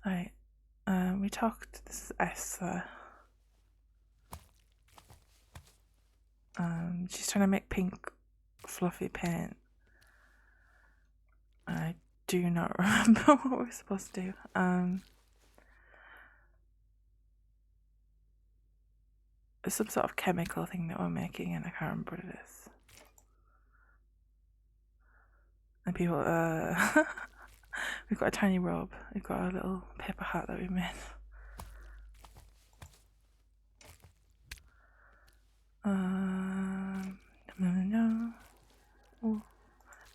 Right. We talked. This is Esther. She's trying to make pink fluffy paint. I do not remember what we're supposed to do. It's some sort of chemical thing that we're making, and I can't remember what it is. And people, we've got a tiny robe. We've got a little paper hat that we made. No. Ooh.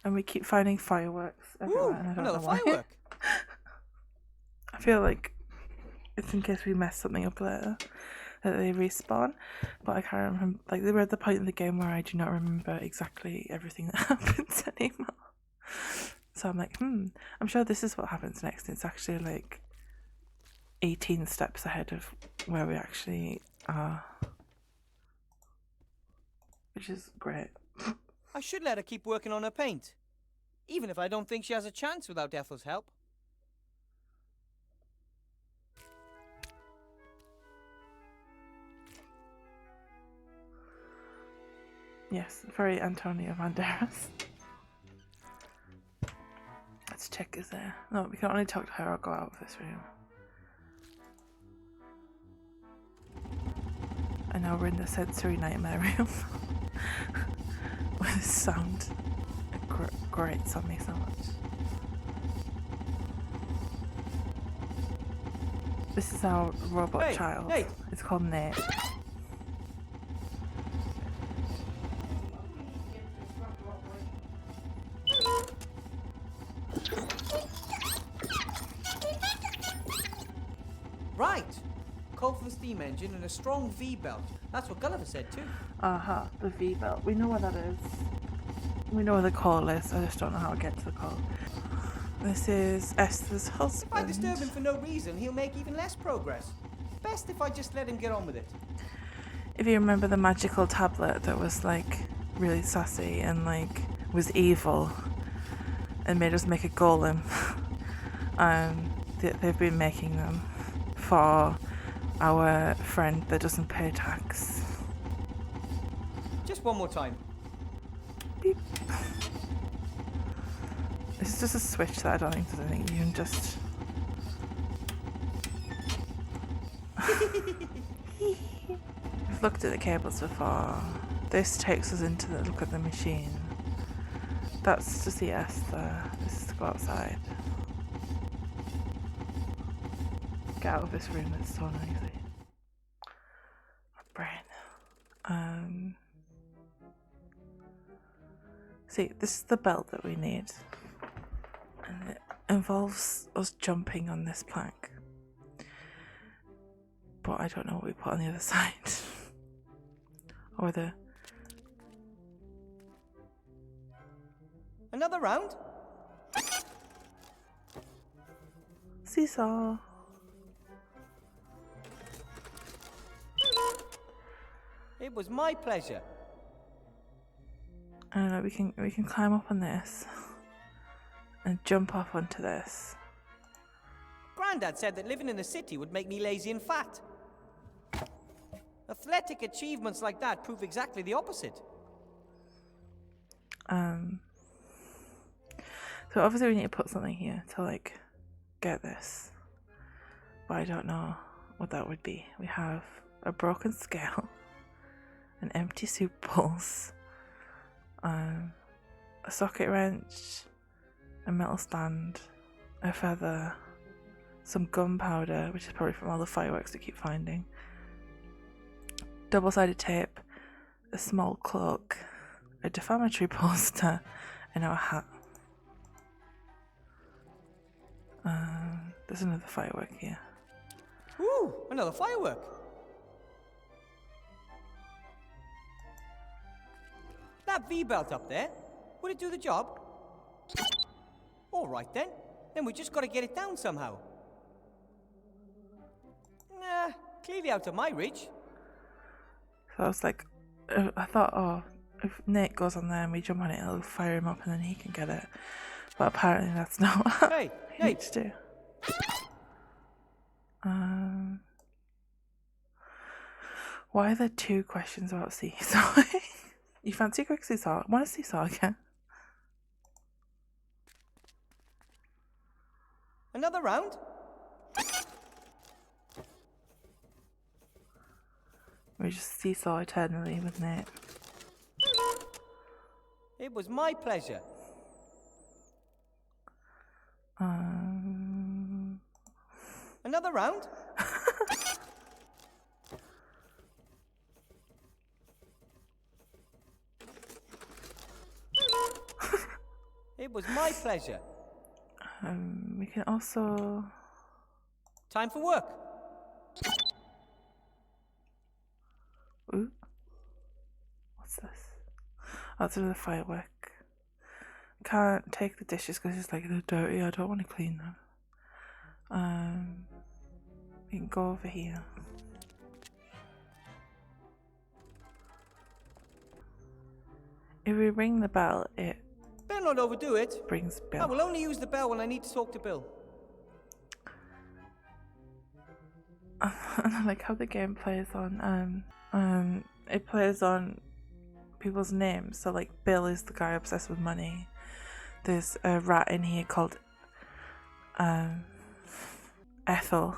And we keep finding fireworks everywhere, and I don't know why. Firework. I feel like it's in case we mess something up later that they respawn, but I can't remember. Like, we're at the point in the game where I do not remember exactly everything that happens anymore. So I'm like, I'm sure this is what happens next. It's actually like 18 steps ahead of where we actually are, which is great. I should let her keep working on her paint, even if I don't think she has a chance without Ethel's help. Yes, very Antonio Banderas. Let's check, is there? No, we can only talk to her or go out of this room. And now we're in the sensory nightmare room. With this sound. It grates on me so much. This is our robot child. Hey. It's called Nate. Right. Call for the steam engine and a strong V-belt. That's what Gulliver said too. The V-belt. We know what that is. We know where the call is, I just don't know how to get to the call. This is Esther's husband. If I disturb him for no reason, he'll make even less progress. Best if I just let him get on with it. If you remember the magical tablet that was like really sassy and like was evil and made us make a golem, they've been making them for our friend that doesn't pay tax. Just one more time. Beep. This is just a switch that I don't think does anything. You can just... We've looked at the cables before. This takes us into the look at the machine. That's to see Esther. This is to go outside. Get out of this room, it's so noisy. My brain. See, this is the belt that we need. And it involves us jumping on this plank. But I don't know what we put on the other side. Or the... Another round? Seesaw. It was my pleasure. I don't know, we can climb up on this and jump off onto this. Grandad said that living in the city would make me lazy and fat. Athletic achievements like that prove exactly the opposite. So obviously we need to put something here to like get this. But I don't know what that would be. We have a broken scale, an empty soup bowls, a socket wrench, a metal stand, a feather, some gunpowder, which is probably from all the fireworks we keep finding, double-sided tape, a small cloak, a defamatory poster, and our hat. There's another firework here. Ooh, another firework. That V-belt up there, would it do the job? All right then. Then we just got to get it down somehow. Nah, clearly out of my reach. So I was like, I thought, oh, if Nate goes on there and we jump on it, it'll fire him up and then he can get it. But apparently that's not what Hey, he needs to do. Why are there 2 questions about seesaw? You fancy a quick seesaw? Want a seesaw again? Another round? We just seesaw eternally with Nate. It was my pleasure. Another round? It was my pleasure. We can also... Time for work. Ooh. What's this? Oh, it's another firework. Can't take the dishes because it's like they're dirty. I don't want to clean them. We can go over here. If we ring the bell, it Better not overdo it. brings I Bill. will only use the bell when I need to talk to Bill. And I like how the game plays on it plays on people's names. So like Bill is the guy obsessed with money. There's a rat in here called Ethel,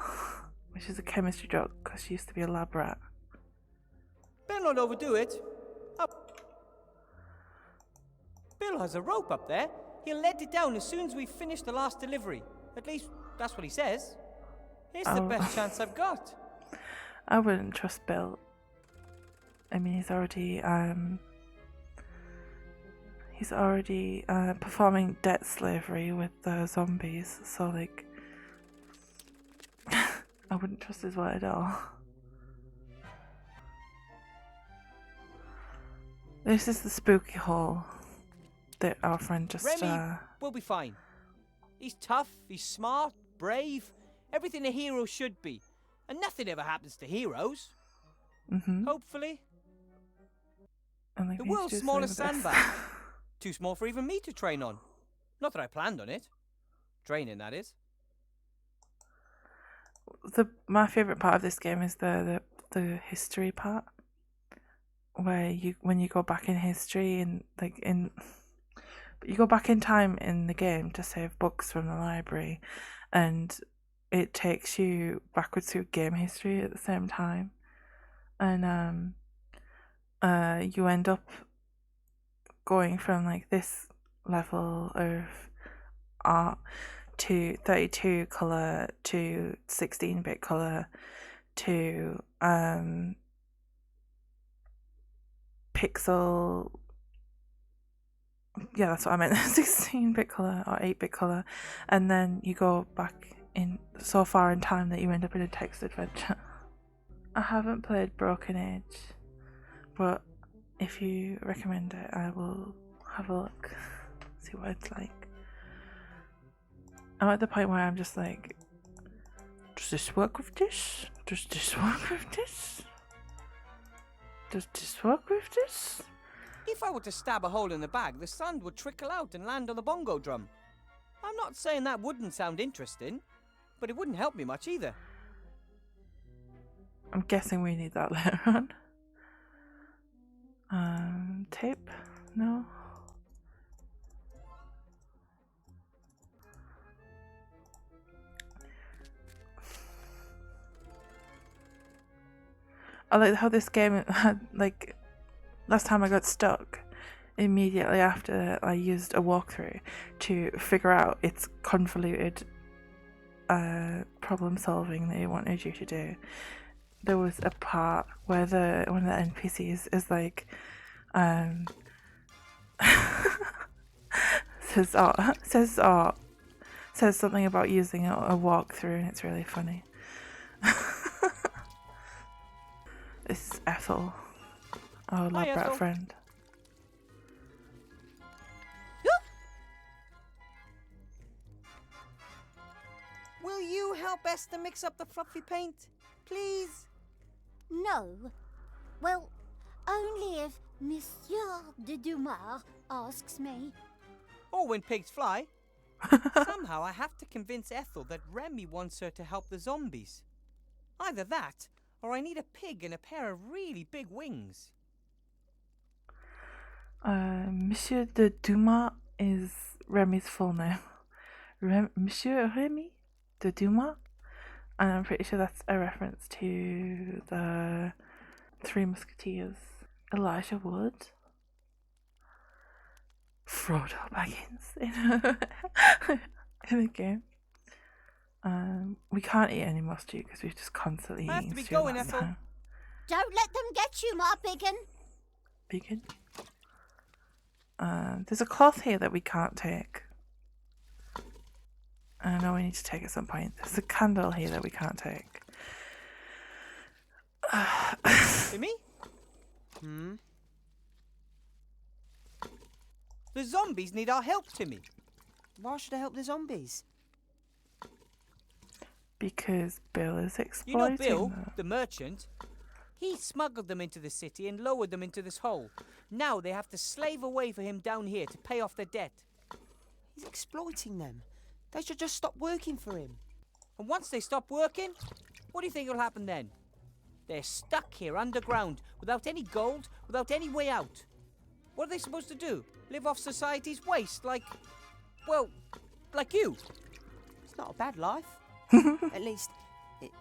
which is a chemistry joke because she used to be a lab rat. Better not overdo it. Bill has a rope up there. He'll let it down as soon as we've finished the last delivery. At least, that's what he says. It's the best chance I've got. I wouldn't trust Bill. I mean, he's already performing debt slavery with zombies, so like I wouldn't trust his word at all. This is the spooky hole that our friend just Remy will be fine. He's tough, he's smart, brave, everything a hero should be. And nothing ever happens to heroes. Hopefully. And The world's smallest sandbag. Too small for even me to train on. Not that I planned on it. Training, that is. My favourite part of this game is the history part, where when you go back in history and you go back in time in the game to save books from the library, and it takes you backwards through game history at the same time, and you end up going from like this level of art to 32 color to 16-bit color to pixel. Yeah, that's what I meant. 16-bit color or 8-bit color, and then you go back in so far in time that you end up in a text adventure. I haven't played Broken Age, but if you recommend it, I will have a look, see what it's like. I'm at the point where I'm just like, does this work with this? Does this work with this? Does this work with this? If I were to stab a hole in the bag, the sand would trickle out and land on the bongo drum. I'm not saying that wouldn't sound interesting, but it wouldn't help me much either. I'm guessing we need that later on. Tape? No. I like how this game had, like, last time I got stuck, immediately after I used a walkthrough to figure out its convoluted problem solving that it wanted you to do. There was a part where one of the NPCs is like, says something about using a walkthrough, and it's really funny. This is Ethel, our lab rat friend. Will you help Esther mix up the fluffy paint, please? No. Well, only if Monsieur de Dumas asks me. Or when pigs fly. Somehow I have to convince Ethel that Remy wants her to help the zombies. Either that, or I need a pig and a pair of really big wings. Monsieur de Dumas is Remy's full name. Monsieur Remy de Dumas? And I'm pretty sure that's a reference to the Three Musketeers. Elijah Wood. Frodo Baggins in the game. We can't eat any more stew because we've just constantly I have eating to be stew going, last Ethel. time. Don't let them get you, my biggin. Bacon. There's a cloth here that we can't take. I know we need to take at some point. There's a candle here that we can't take. Timmy? The zombies need our help, Timmy. Why should I help the zombies? Because Bill is You exploiting know Bill, them. the merchant? He smuggled them into the city and lowered them into this hole. Now they have to slave away for him down here to pay off their debt. He's exploiting them. They should just stop working for him. And once they stop working, what do you think will happen then? They're stuck here underground, without any gold, without any way out. What are they supposed to do? Live off society's waste like... well, like you? It's not a bad life. At least,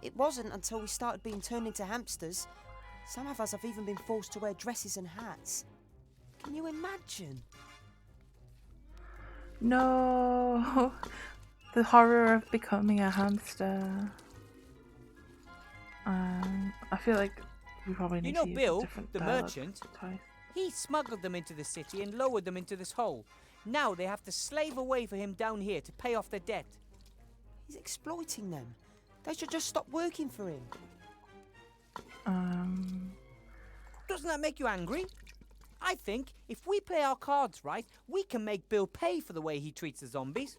it wasn't until we started being turned into hamsters. Some of us have even been forced to wear dresses and hats. Can you imagine? No, the horror of becoming a hamster. I feel like we probably need You know to use Bill, different the dialogue merchant? twice. He smuggled them into the city and lowered them into this hole. Now they have to slave away for him down here to pay off their debt. He's exploiting them. They should just stop working for him. Doesn't that make you angry? I think if we play our cards right, we can make Bill pay for the way he treats the zombies.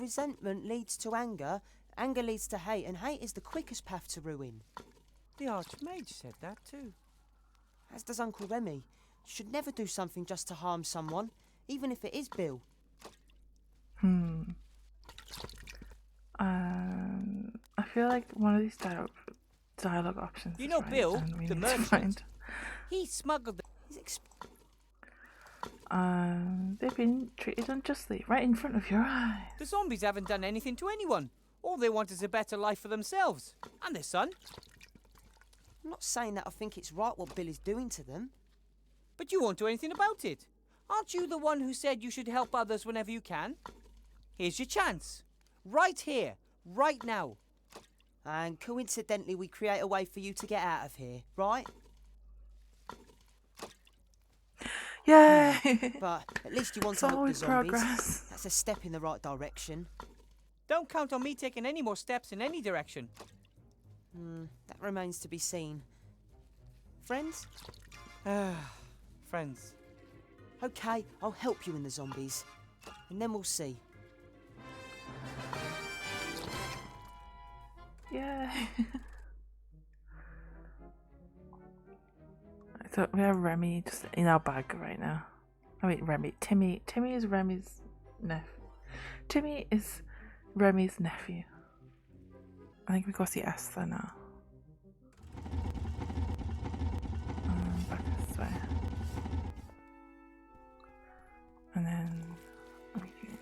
Resentment leads to anger, anger leads to hate, and hate is the quickest path to ruin. The Archmage said that too. As does Uncle Remy. You should never do something just to harm someone, even if it is Bill. I feel like one of these dialogue options. You is know right, Bill, and we the need to merchant? find- He smuggled them. They've been treated unjustly right in front of your eyes. The zombies haven't done anything to anyone. All they want is a better life for themselves and their son. I'm not saying that I think it's right what Bill is doing to them. But you won't do anything about it. Aren't you the one who said you should help others whenever you can? Here's your chance. Right here, right now. And coincidentally, we create a way for you to get out of here, right? Yay! But at least you want It's to help the always zombies. progress. That's a step in the right direction. Don't count on me taking any more steps in any direction. That remains to be seen. Friends? Friends. Okay, I'll help you in the zombies. And then we'll see. Yay! So we have Remy just in our bag right now. I mean Remy. Timmy is Remy's nephew. Timmy is Remy's nephew. I think we go see Esther now. Back this way. And then we can...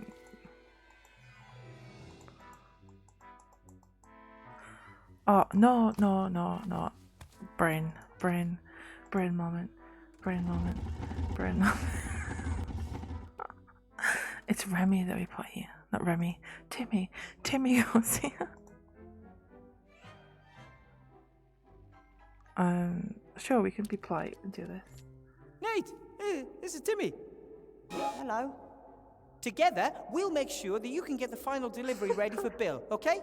Oh, no. Brain moment. It's Remy that we put here, not Remy. Timmy goes here. Sure, we can be polite and do this. Nate, this is Timmy. Hello. Together, we'll make sure that you can get the final delivery ready for Bill, okay?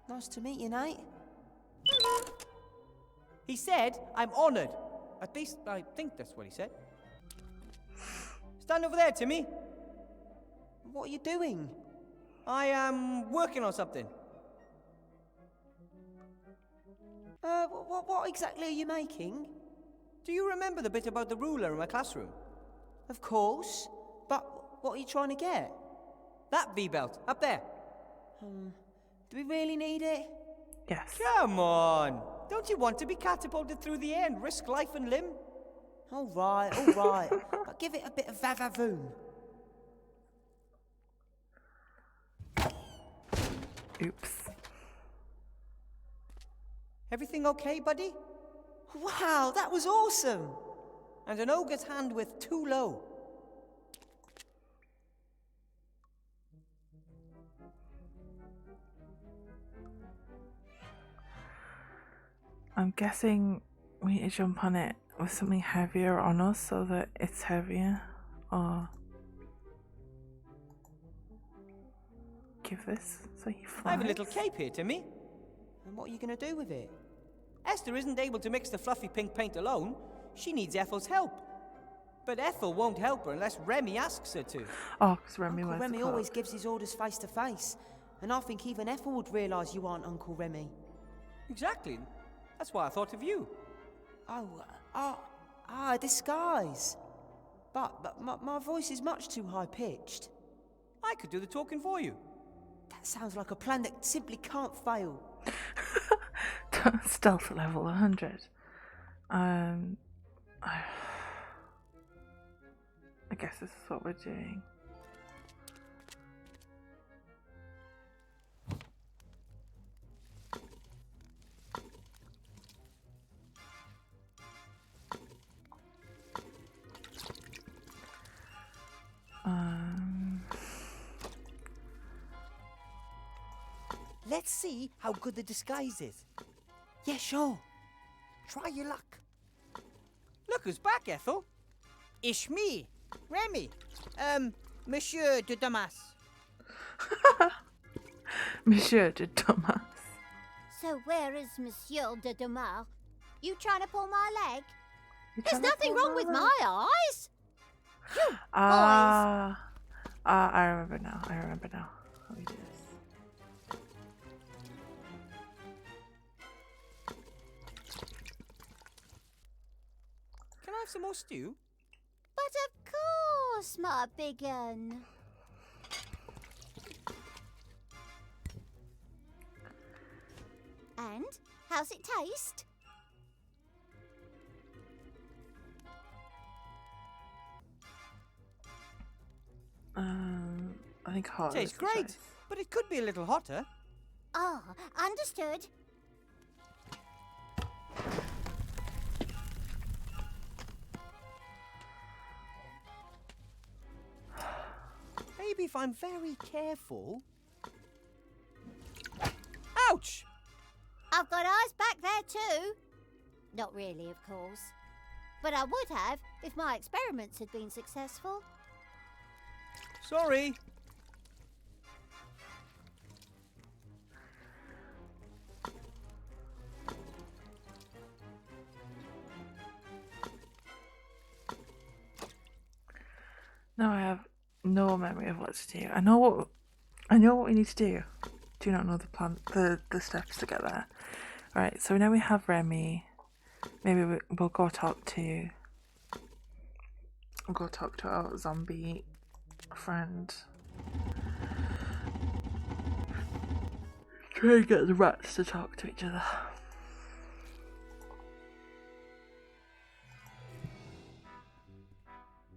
Nice to meet you, Nate. He said, I'm honoured. At least, I think that's what he said. Stand over there, Timmy. What are you doing? I am working on something. What exactly are you making? Do you remember the bit about the ruler in my classroom? Of course. But what are you trying to get? That V-belt, up there. Do we really need it? Yes. Come on. Don't you want to be catapulted through the air and risk life and limb? All right, all right. But give it a bit of vavavoom. Oops. Everything okay, buddy? Wow, that was awesome. And an ogre's hand with too low. I'm guessing we need to jump on it with something heavier on us so that it's heavier. Or give this so he flies. I have a little cape here, Timmy. And what are you going to do with it? Esther isn't able to mix the fluffy pink paint alone. She needs Ethel's help. But Ethel won't help her unless Remy asks her to. Oh, because Remy Uncle wears Remy the cloak. always gives his orders face to face. And I think even Ethel would realise you aren't Uncle Remy. Exactly. That's why I thought of you. A disguise. But my voice is much too high-pitched. I could do the talking for you. That sounds like a plan that simply can't fail. Stealth level 100. I guess this is what we're doing. Let's see how good the disguise is. Yeah, sure. Try your luck. Look who's back, Ethel. It's me, Remy. Monsieur de Damas. Monsieur de Thomas. So where is Monsieur de Demar? You trying to pull my leg? You There's trying to nothing pull wrong with leg? my eyes. You boys. I remember now. How we do this. Can I have some more stew? But of course, my big un. And how's it taste? I think hot. is Tastes the great, choice. but it could be a little hotter. Ah, understood. Maybe if I'm very careful. Ouch! I've got eyes back there too. Not really, of course. But I would have if my experiments had been successful. Sorry. No, I have no memory of what to do. I know what we need to do. Do not know the plan, the steps to get there. Alright, so now we have Remy. Maybe we'll go talk to our zombie friend. Try and get the rats to talk to each other.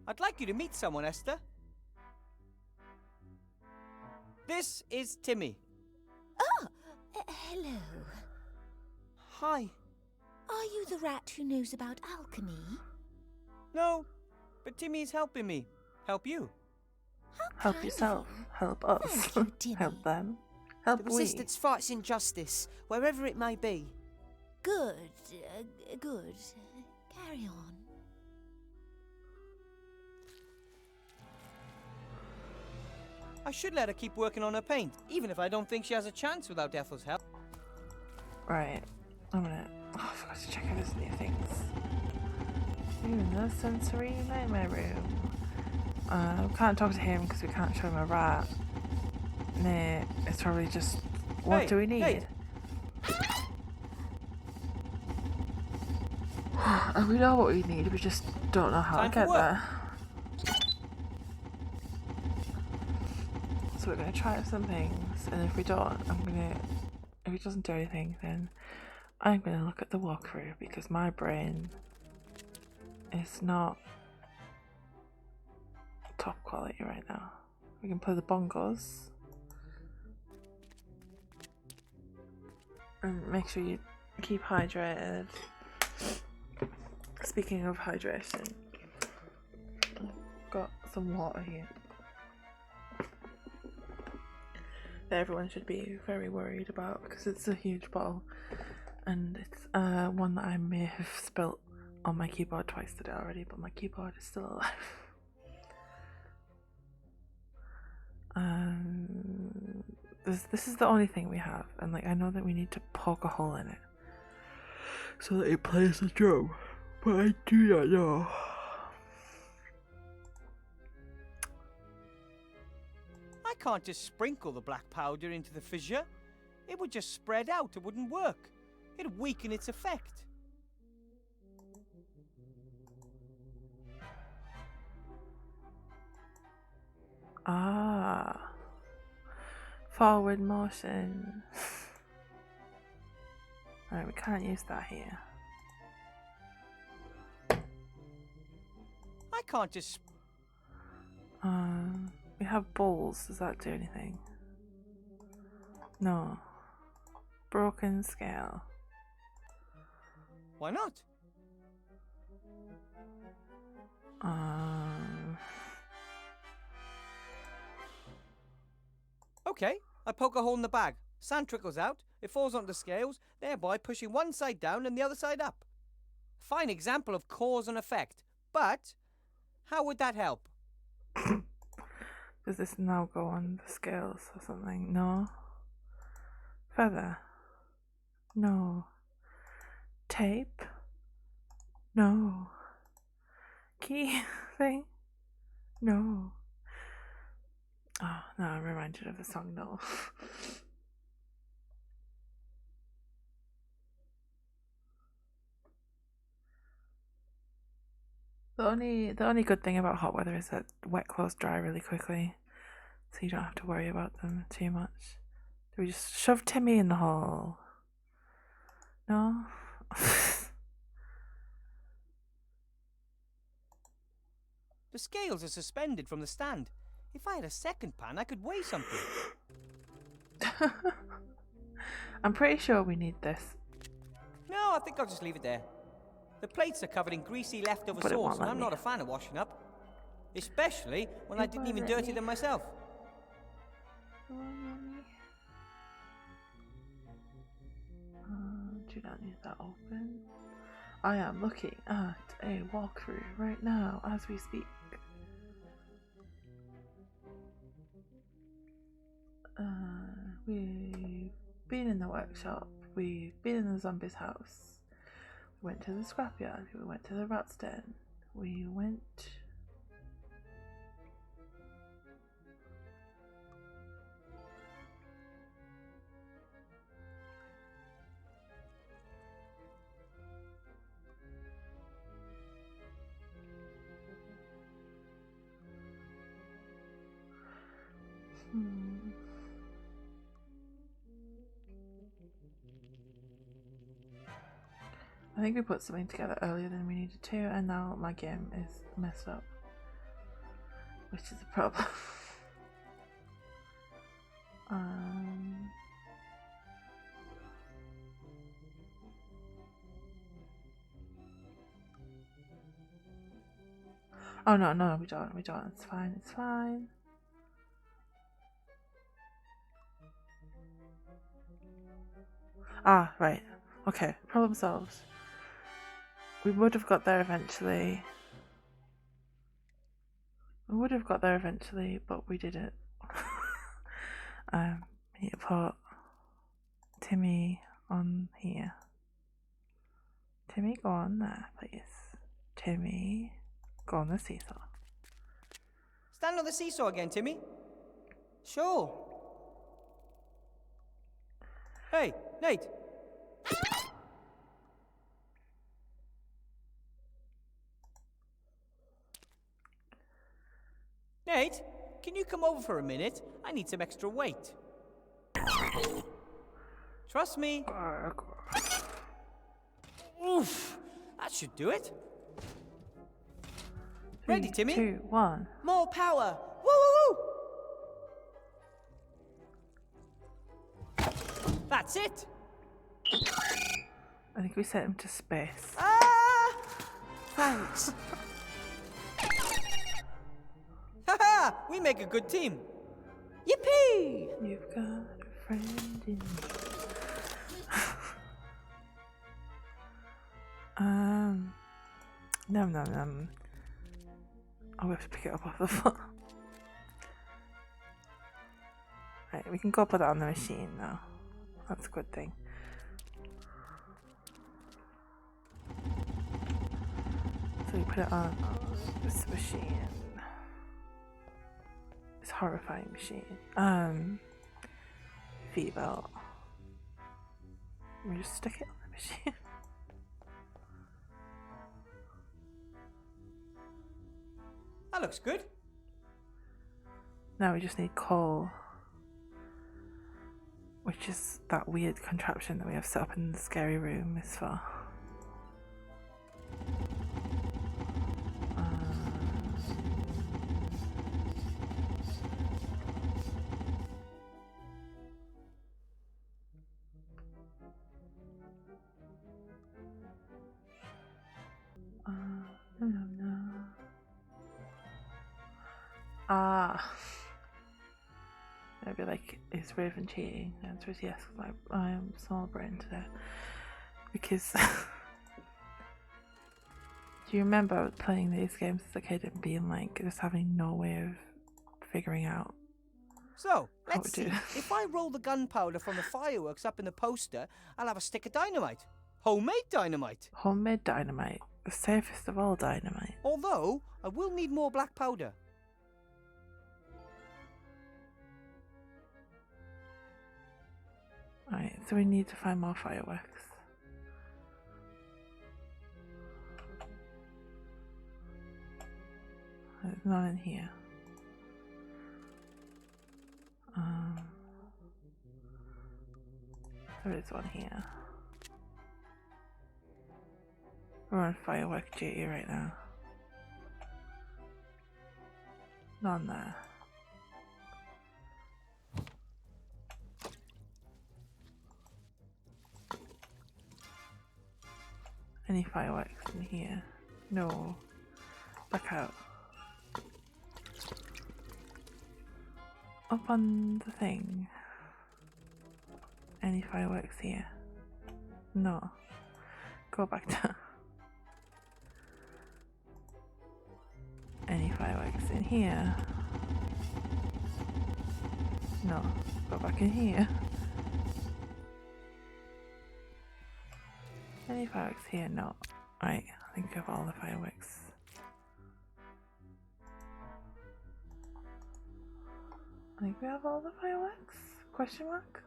I'd like you to meet someone, Esther. This is Timmy. Oh, hello. Hi. Are you the rat who knows about alchemy? No, but Timmy is helping me. Help you. Help kind of yourself. you. Help us. Thank you, Timmy. Help them. The Help we. resistance fights injustice, wherever it may be. Good, good. Carry on. I should let her keep working on her paint, even if I don't think she has a chance without Ethel's help. Right. I'm gonna. Oh, I forgot to check out these new things. Ooh, the sensory nightmare room. We can't talk to him because we can't show him a rat. Nah, it's probably just. What Hey, do we need? hey. And we know what we need, we just don't know how Time to for get work. there. So we're gonna try some things, and if we don't, I'm gonna if it doesn't do anything, then I'm going to look at the walkthrough because my brain is not top quality right now. We can play the bongos. And make sure you keep hydrated. Speaking of hydration, I've got some water here that everyone should be very worried about because it's a huge bottle and it's one that I may have spilt on my keyboard twice today already, but my keyboard is still alive. This is the only thing we have, and like I know that we need to poke a hole in it so that it plays the drum, but I do not know. I can't just sprinkle the black powder into the fissure. It would just spread out. It wouldn't work. It'd weaken its effect. Ah. Forward motion. Alright, we can't use that here. I can't just... We have bowls. Does that do anything? No. Broken scale. Why not? Okay, I poke a hole in the bag. Sand trickles out, it falls onto the scales, thereby pushing one side down and the other side up. Fine example of cause and effect. But, how would that help? Does this now go on the scales or something? No. Feather? No. Tape? No. Key thing? No. Oh, no, I'm reminded of the song No. The only good thing about hot weather is that wet clothes dry really quickly, so you don't have to worry about them too much. Do we just shove Timmy in the hole? No? The scales are suspended from the stand. If I had a second pan, I could weigh something. I'm pretty sure we need this. No, I think I'll just leave it there. The plates are covered in greasy leftover But it won't sauce, let and I'm me. not a fan of washing up. Especially when I It didn't won't even let dirty me. them myself. Do not need that open. I am looking at a walkthrough right now as we speak. We've been in the workshop, we've been in the zombie's house, we went to the scrapyard, we went to the rat's den, we went... I think we put something together earlier than we needed to, and now my game is messed up, which is a problem. Oh no, we don't, it's fine. Ah, right, okay, problem solved. We would have got there eventually. But we didn't. We need to put Timmy on here. Timmy, go on there, please. Timmy, go on the seesaw. Stand on the seesaw again, Timmy. Sure. Hey, Nate. Nate, can you come over for a minute? I need some extra weight. Try Trust me. Oof! That should do it. Ready, Timmy? 2, 1. More power! Woo woo woo! That's it. I think we sent him to space. Ah! Thanks. Haha! We make a good team. Yippee! You've got a friend in me. Num num num. Oh, we have to pick it up off the floor. Right, we can go put it on the machine now. That's a good thing. So we put it on this machine. This horrifying machine. V-belt. We just stick it on the machine. That looks good. Now we just need coal, which is that weird contraption that we have set up in the scary room is for. Maybe like, is Raven cheating? The answer is yes, because I am small brain today. Because do you remember playing these games as a kid and being like, just having no way of figuring out? So, How let's we see. do. If I roll the gunpowder from the fireworks up in the poster, I'll have a stick of dynamite. Homemade dynamite. Homemade dynamite, the safest of all dynamite. Although, I will need more black powder. Right, so we need to find more fireworks. There's none in here. There is one here. We're on firework duty right now. None there. Any fireworks in here? No. Back out. Up on the thing. Any fireworks here? No. Go back down. Any fireworks in here? No. Go back in here. Any fireworks here? No. Right, I think we have all the fireworks. I think we have all the fireworks? Question mark?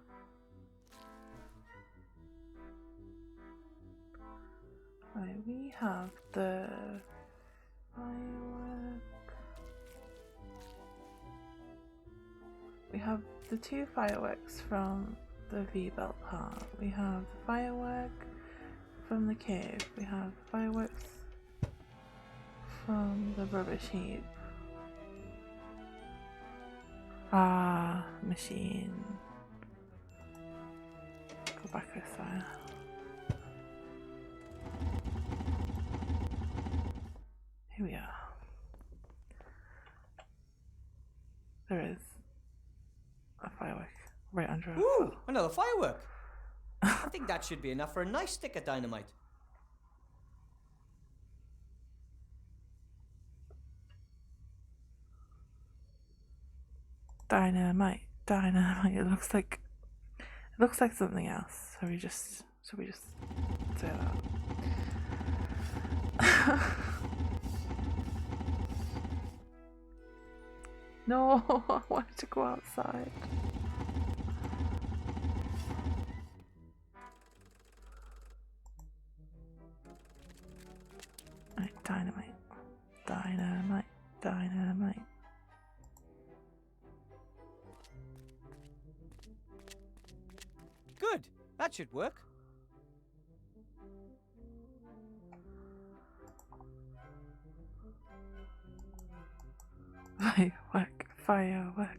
Right, we have the firework. We have the 2 fireworks from the V-belt part. We have the firework from the cave. We have fireworks from the rubbish heap. Ah, machine. Go back this way. Here we are. There is a firework right under our Ooh, foot. another firework. I think that should be enough for a nice stick of dynamite. Dynamite, dynamite. It looks like something else. So we just say that. No, I wanted to go outside. Right, dynamite, dynamite, dynamite. Good. That should work. Firework.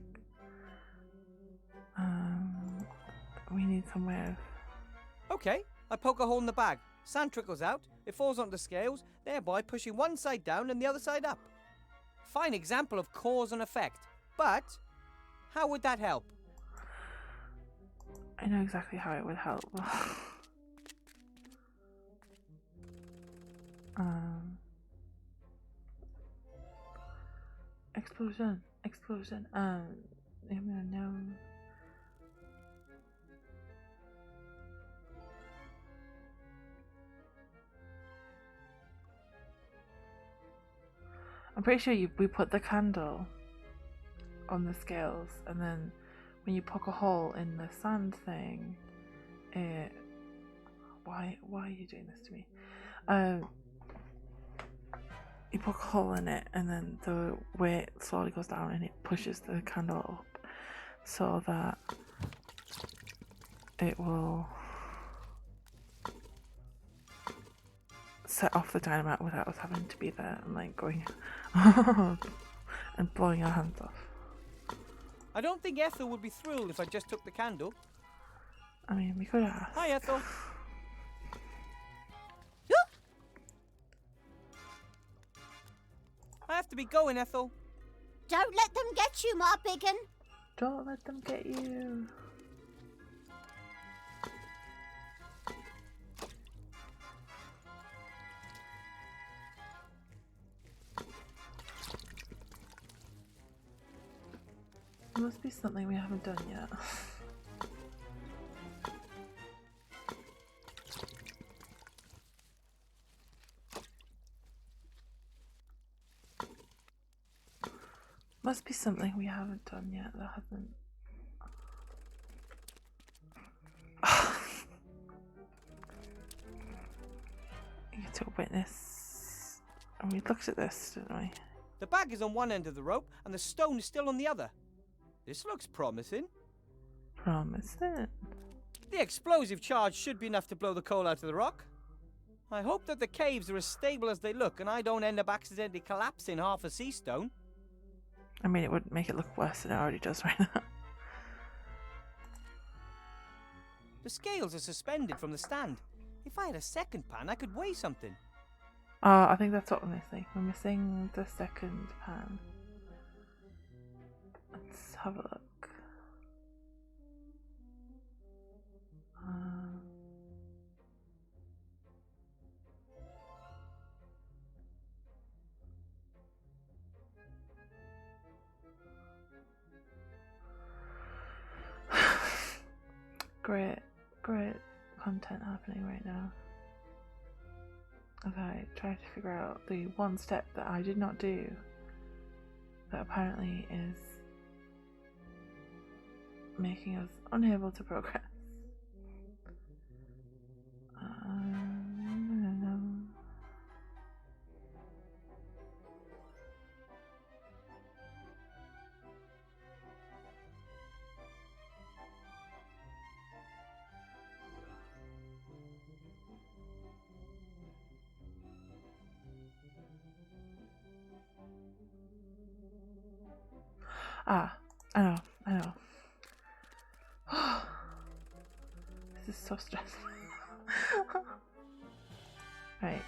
We need somewhere. Okay, I poke a hole in the bag. Sand trickles out, it falls onto the scales, thereby pushing one side down and the other side up. Fine example of cause and effect. But how would that help? I know exactly how it would help. Explosion. No. I'm pretty sure we put the candle on the scales, and then when you poke a hole in the sand thing, it. Why are you doing this to me? You poke a hole in it, and then the weight slowly goes down, and it pushes the candle up, so that it will set off the dynamite without us having to be there and like going and blowing our hands off. I don't think Ethel would be thrilled if I just took the candle. I mean, we could ask. Hi, Ethel. I have to be going, Ethel. Don't let them get you, my biggin. Don't let them get you. There must be something we haven't done yet. Must be something we haven't done yet that hasn't. You get to witness. And we looked at this, didn't we? The bag is on one end of the rope and the stone is still on the other. This looks promising. Promising. The explosive charge should be enough to blow the coal out of the rock. I hope that the caves are as stable as they look and I don't end up accidentally collapsing half a sea stone. I mean, it would make it look worse than it already does right now. The scales are suspended from the stand. If I had a second pan, I could weigh something. I think that's what we're missing. We're missing the second pan. Let's have a look. Great content happening right now. As I try to figure out the one step that I did not do that apparently is making us unable to progress. I don't know. I know. This is so stressful. Right.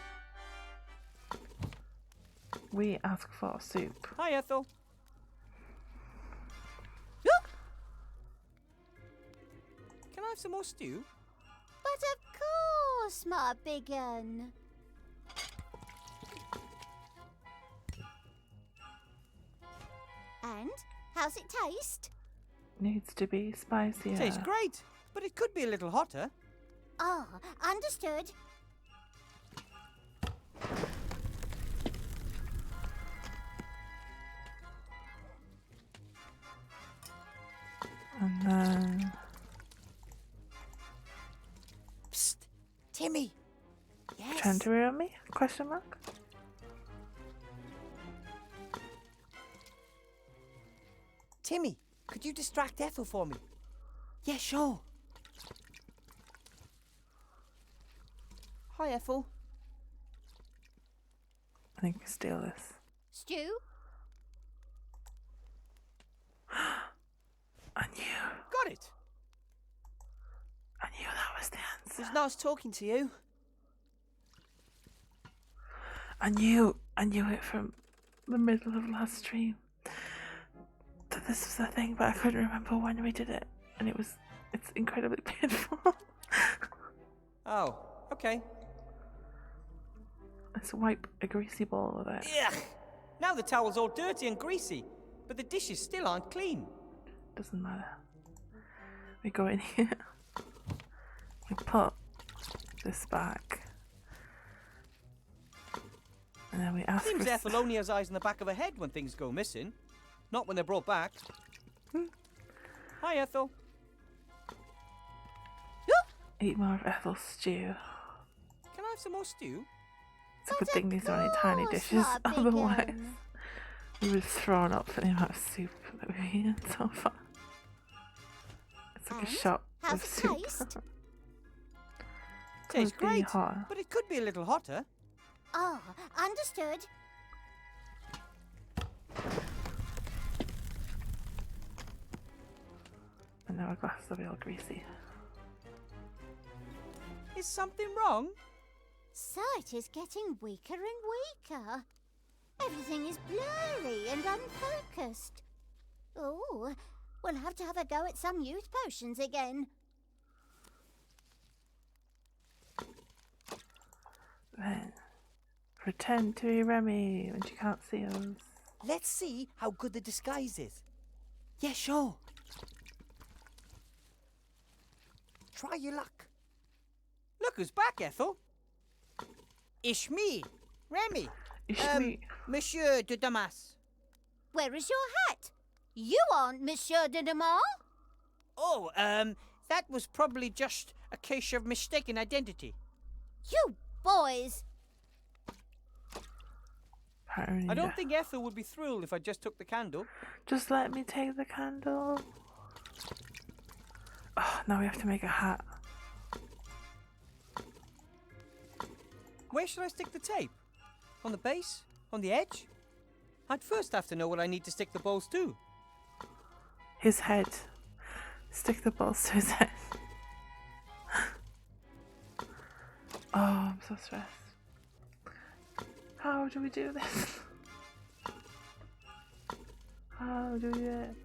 We ask for soup. Hi, Ethel. Can I have some more stew? But of course, my biggin. And how's it taste? Needs to be spicier. Tastes great, but it could be a little hotter. Ah, understood. And then Psst, Timmy. Yes. trying to ruin me? Question mark? Timmy, could you distract Ethel for me? Yeah, sure. Hi, Ethel. I think we steal this. Stew? I knew. Got it. I knew that was the It answer. was nice talking to you. I knew it from the middle of last stream that this was a thing, but I couldn't remember when we did it, and it's incredibly painful. Oh, okay. Let's wipe a greasy ball with it. Ugh. Now the towel's all dirty and greasy, but the dishes still aren't clean. Doesn't matter. We go in here. We put this back. And then we ask Seems for Ethel only has eyes in the back of her head when things go missing. Not when they're brought back. Hi, Ethel. eat more of Ethel's stew. Can I have some more stew? It's a good thing these are only tiny dishes, otherwise we would have thrown up for the amount of soup that we've eaten so far. It's like a And shot how's of it soup. taste? Tastes Could be great, hot. but it could be a little hotter. Oh, understood. And now our glasses will be all greasy. Is something wrong? Sight is getting weaker and weaker. Everything is blurry and unfocused. Oh, we'll have to have a go at some youth potions again. Then pretend to be Remy when she can't see us. Let's see how good the disguise is. Yeah, sure. Try your luck. Look who's back, Ethel. It's me, Remy. It's me. Monsieur de Damas. Where is your hat? You aren't Monsieur de Demar. Oh, that was probably just a case of mistaken identity. You boys. Apparently I don't not. think Ethel would be thrilled if I just took the candle. Just let me take the candle. Oh, now we have to make a hat. Where should I stick the tape? On the base? On the edge? I'd first have to know what I need to stick the balls to. His head. Stick the balls to his head. Oh, I'm so stressed. How do we do this? How do we do it?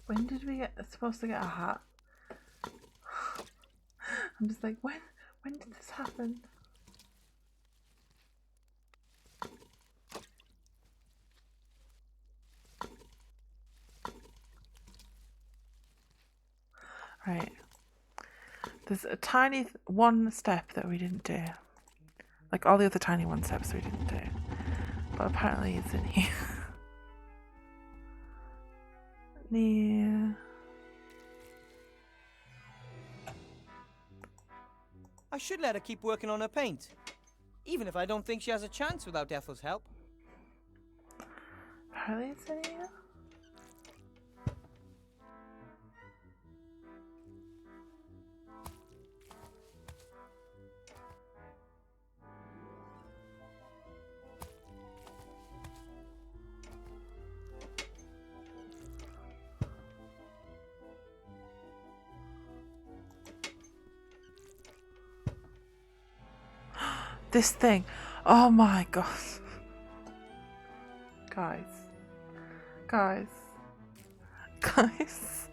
When did we get supposed to get a hat? I'm just like, when did this happen? Right. There's a tiny one step that we didn't do. Like all the other tiny one steps we didn't do. But apparently it's in here. Yeah. I should let her keep working on her paint. Even if I don't think she has a chance without Ethel's help. Apparently it's in here. This thing. Oh my god. Guys. Guys. Guys.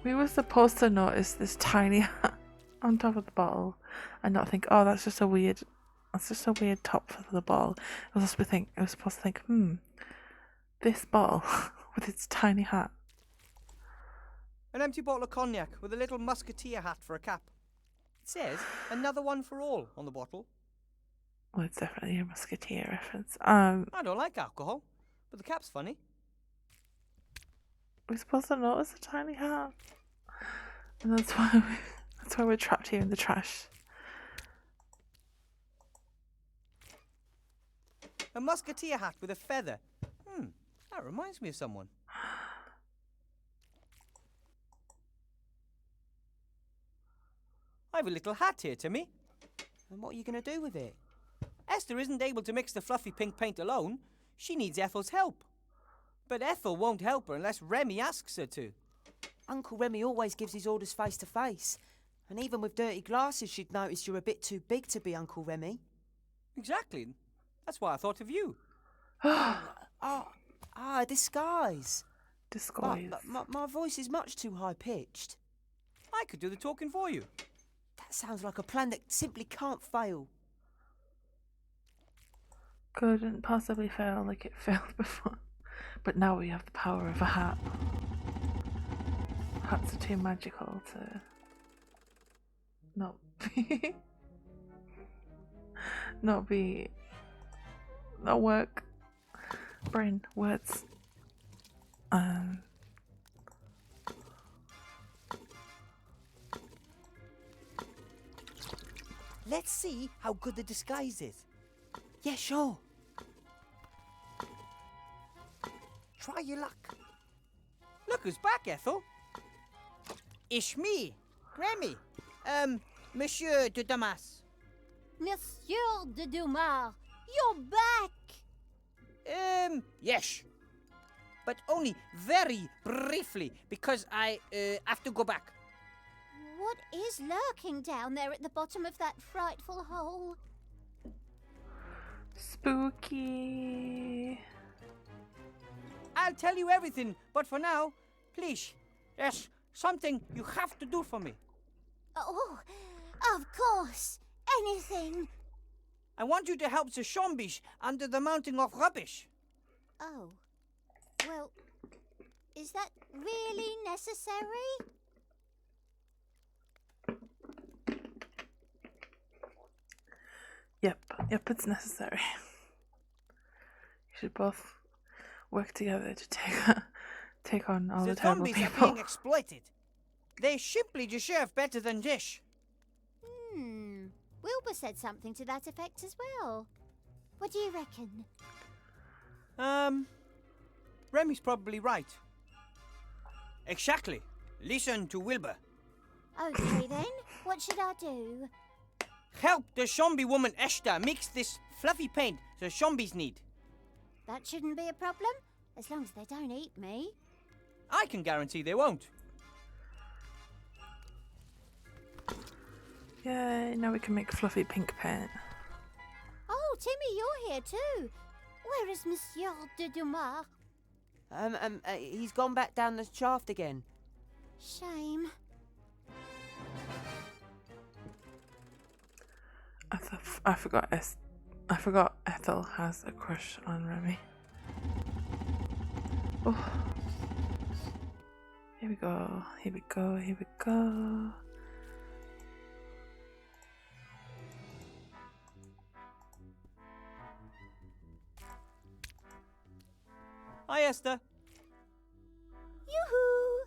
We were supposed to notice this tiny hat on top of the bottle and not think, oh, that's just a weird top for the bottle. I was supposed to think, this bottle with its tiny hat. An empty bottle of cognac with a little musketeer hat for a cap. It says, another one for all on the bottle. Well, it's definitely a musketeer reference. I don't like alcohol, but the cap's funny. We're supposed to notice the tiny hat, and that's why we're trapped here in the trash. A musketeer hat with a feather. That reminds me of someone. I have a little hat here, Timmy. And what are you going to do with it? Esther isn't able to mix the fluffy pink paint alone. She needs Ethel's help. But Ethel won't help her unless Remy asks her to. Uncle Remy always gives his orders face to face. And even with dirty glasses, she'd notice you're a bit too big to be Uncle Remy. Exactly. That's why I thought of you. A disguise. Disguise. But my voice is much too high-pitched. I could do the talking for you. That sounds like a plan that simply can't fail. Couldn't possibly fail like it failed before. But now we have the power of a hat. Hats are too magical to not work. Brain, words. Let's see how good the disguise is. Yeah, sure. Try your luck. Look who's back, Ethel. It's me, Remy. Monsieur de Damas. Monsieur de Dumas, you're back! Yes. But only very briefly, because I have to go back. What is lurking down there at the bottom of that frightful hole? Spooky. I'll tell you everything, but for now, please, there's something you have to do for me. Oh, of course. Anything. I want you to help the zombies under the mountain of rubbish. Oh. Well, is that really necessary? Yep, it's necessary. You should both work together to take on all the terrible zombies people. are being exploited. They simply deserve better than this. Wilbur said something to that effect as well. What do you reckon? Remy's probably right. Exactly. Listen to Wilbur. Okay then, what should I do? Help the zombie woman Esther mix this fluffy paint the zombies need. That shouldn't be a problem, as long as they don't eat me. I can guarantee they won't. Yay, now we can make fluffy pink paint. Oh, Timmy, you're here too. Where is Monsieur de Dumas? He's gone back down the shaft again. Shame. I forgot Ethel has a crush on Remy. Oh. Here we go. Hi, Esther. Yoo-hoo!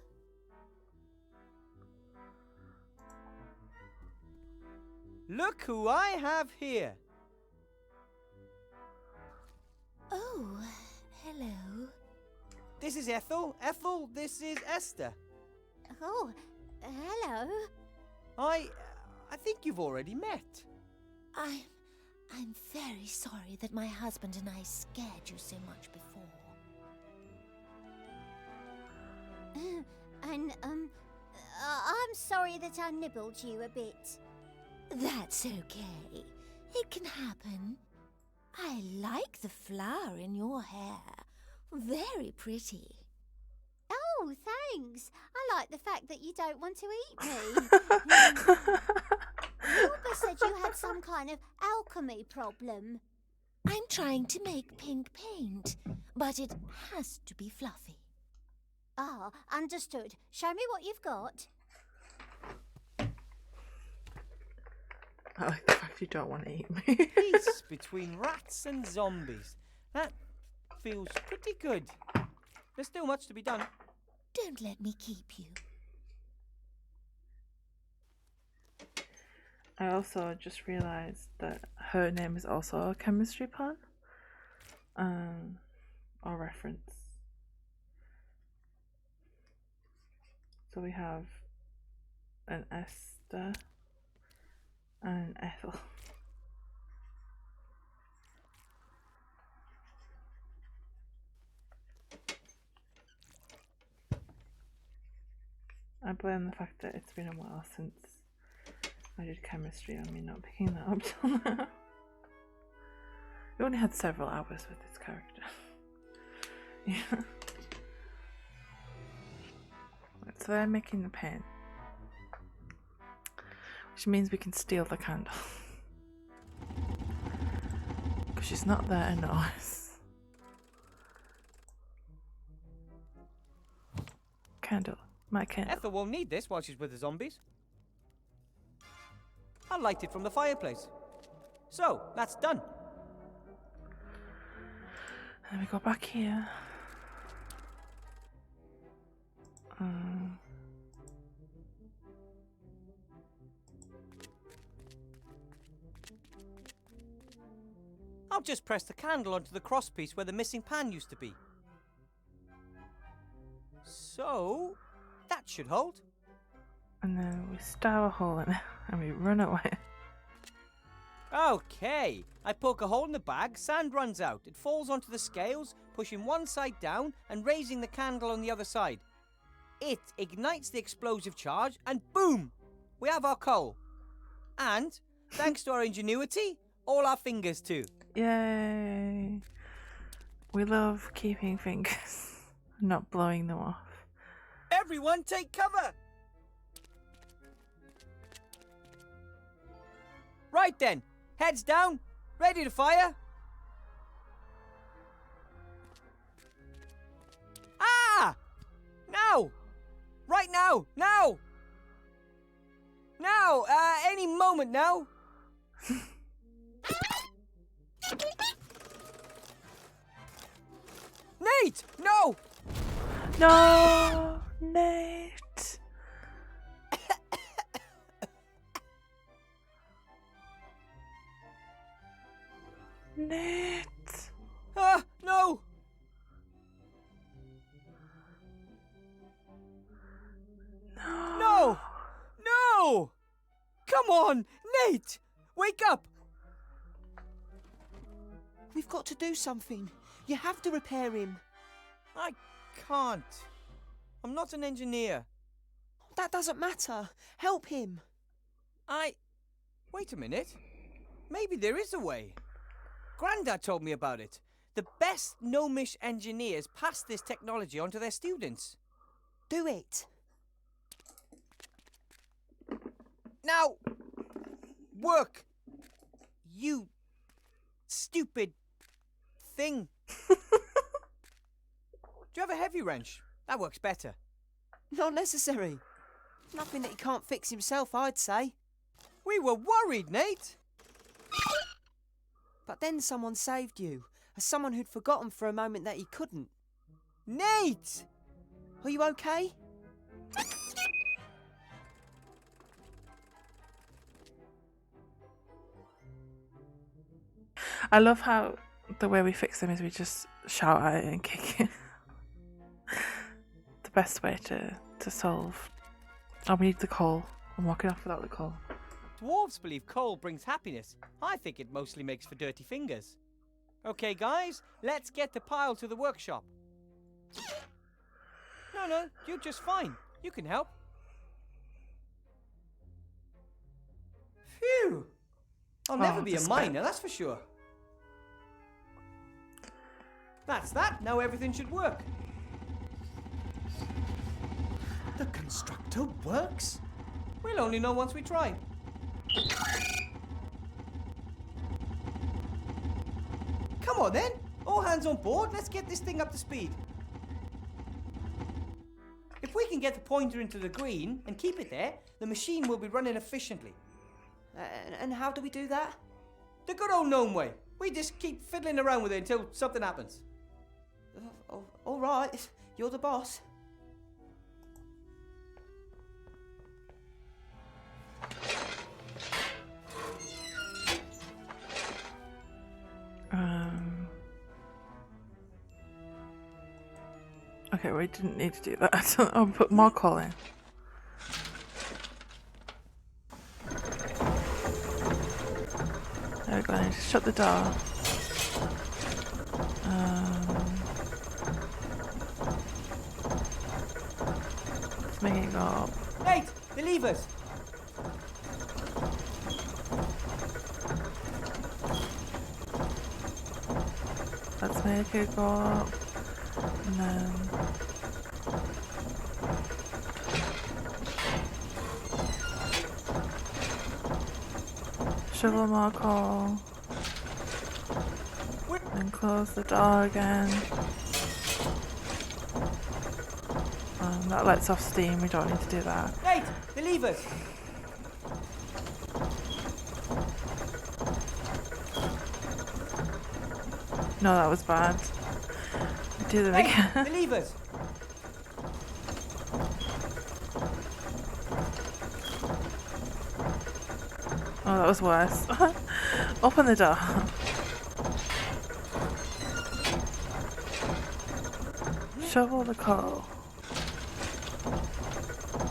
Look who I have here. Oh, hello. This is Ethel. Ethel, this is Esther. Oh, hello. I think you've already met. I'm very sorry that my husband and I scared you so much before. I'm sorry that I nibbled you a bit. That's okay. It can happen. I like the flower in your hair. Very pretty. Oh, thanks. I like the fact that you don't want to eat me. Wilbur said you had some kind of alchemy problem. I'm trying to make pink paint, but it has to be fluffy. Ah, understood. Show me what you've got. I like the fact you don't want to eat me. Peace between rats and zombies. That feels pretty good. There's still much to be done. Don't let me keep you. I also just realised that her name is also a chemistry pun. Or reference. So we have an Esther and an Ethel. I blame the fact that it's been a while since I did chemistry on me not picking that up till now. We only had several hours with this character. Yeah. So they're making the paint, which means we can steal the candle. Because she's not there to notice. Candle. My candle. Ethel won't need this while she's with the zombies. I'll light it from the fireplace. So, that's done. Then we go back here. I'll just press the candle onto the crosspiece where the missing pan used to be. So, that should hold. And then we star a hole in it and we run away. Okay, I poke a hole in the bag, sand runs out. It falls onto the scales, pushing one side down and raising the candle on the other side. It ignites the explosive charge and boom! We have our coal. And, thanks to our ingenuity, all our fingers too. Yay! We love keeping fingers, not blowing them off. Everyone take cover! Right then, heads down, ready to fire. Ah! Now! Right now! Now! Now! Any moment now! Nate! No! No! Nate! Nate! Ah! No! No! No! No! Come on! Nate! Wake up! We've got to do something. You have to repair him. I can't. I'm not an engineer. That doesn't matter. Help him. Wait a minute. Maybe there is a way. Grandad told me about it. The best gnomish engineers pass this technology on to their students. Do it. Now, work. You stupid thing. Do you have a heavy wrench? That works better. Not necessary. Nothing that he can't fix himself, I'd say. We were worried, Nate. But then someone saved you. As someone who'd forgotten for a moment that he couldn't. Nate! Are you okay? I love how the way we fix them is we just shout at it and kick it. The best way to solve. Oh, we need the coal. I'm walking off without the coal. Dwarves believe coal brings happiness. I think it mostly makes for dirty fingers. Okay, guys, let's get the pile to the workshop. No, you're just fine. You can help. Phew! I'll never be a miner, that's for sure. That's that. Now everything should work. The constructor works? We'll only know once we try. Come on then. All hands on board. Let's get this thing up to speed. can get the pointer into the green and keep it there, the machine will be running efficiently. And how do we do that? The good old gnome way. We just keep fiddling around with it until something happens. All right, you're the boss. Okay, we didn't need to do that. I'll put more coal in. There we go, I need to shut the door. Let's make it go up. Nate, the levers. Let's make it go up. And then shovel more coal. And close the door again. That lets off steam, we don't need to do that. Nate, the levers. No, that was bad. Do them Nate, again. the levers. Oh, that was worse. Open the door. Shovel the coal.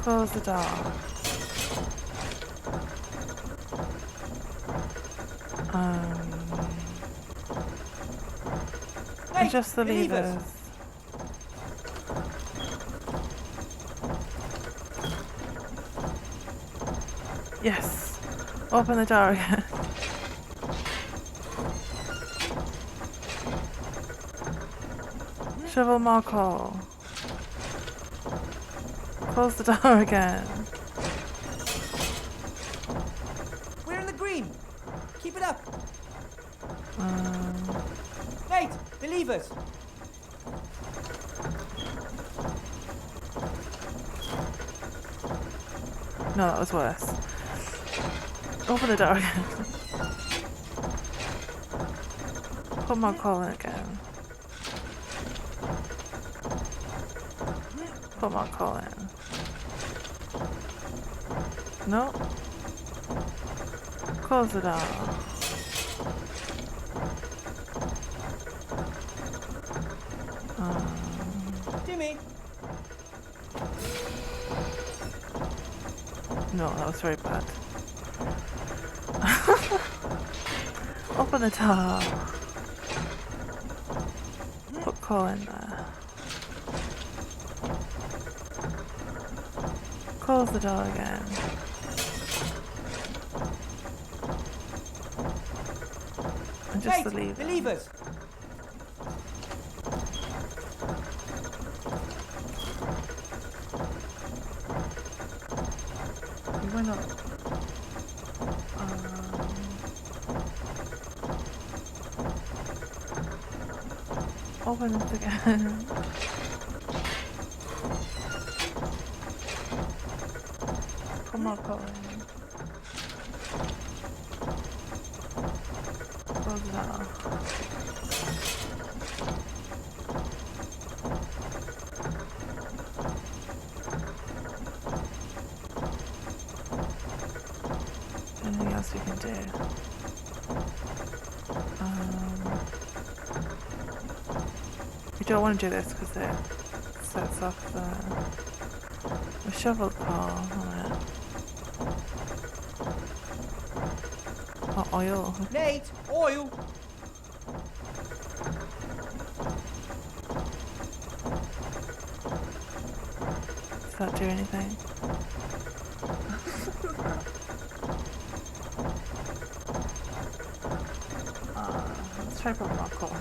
Close the door. Nate, Adjust the levers. Yes. Open the door again. Shovel more coal. Close the door again. We're in the green. Keep it up. Nate, the levers. No, that was worse. Open the door again. Put more coal in again. Put more coal in. No. Close the door. Jimmy. No, that was very bad. Open the door. Put coal in there. Close the door again. And just Nate, the lever. the levers. We went up. Open it again. Put more coal in. Close it off. Anything else we can do? We don't want to do this because it sets off the shovel coal on it. Or oil. Nate, oil. Does that do anything? Let's try putting more coal.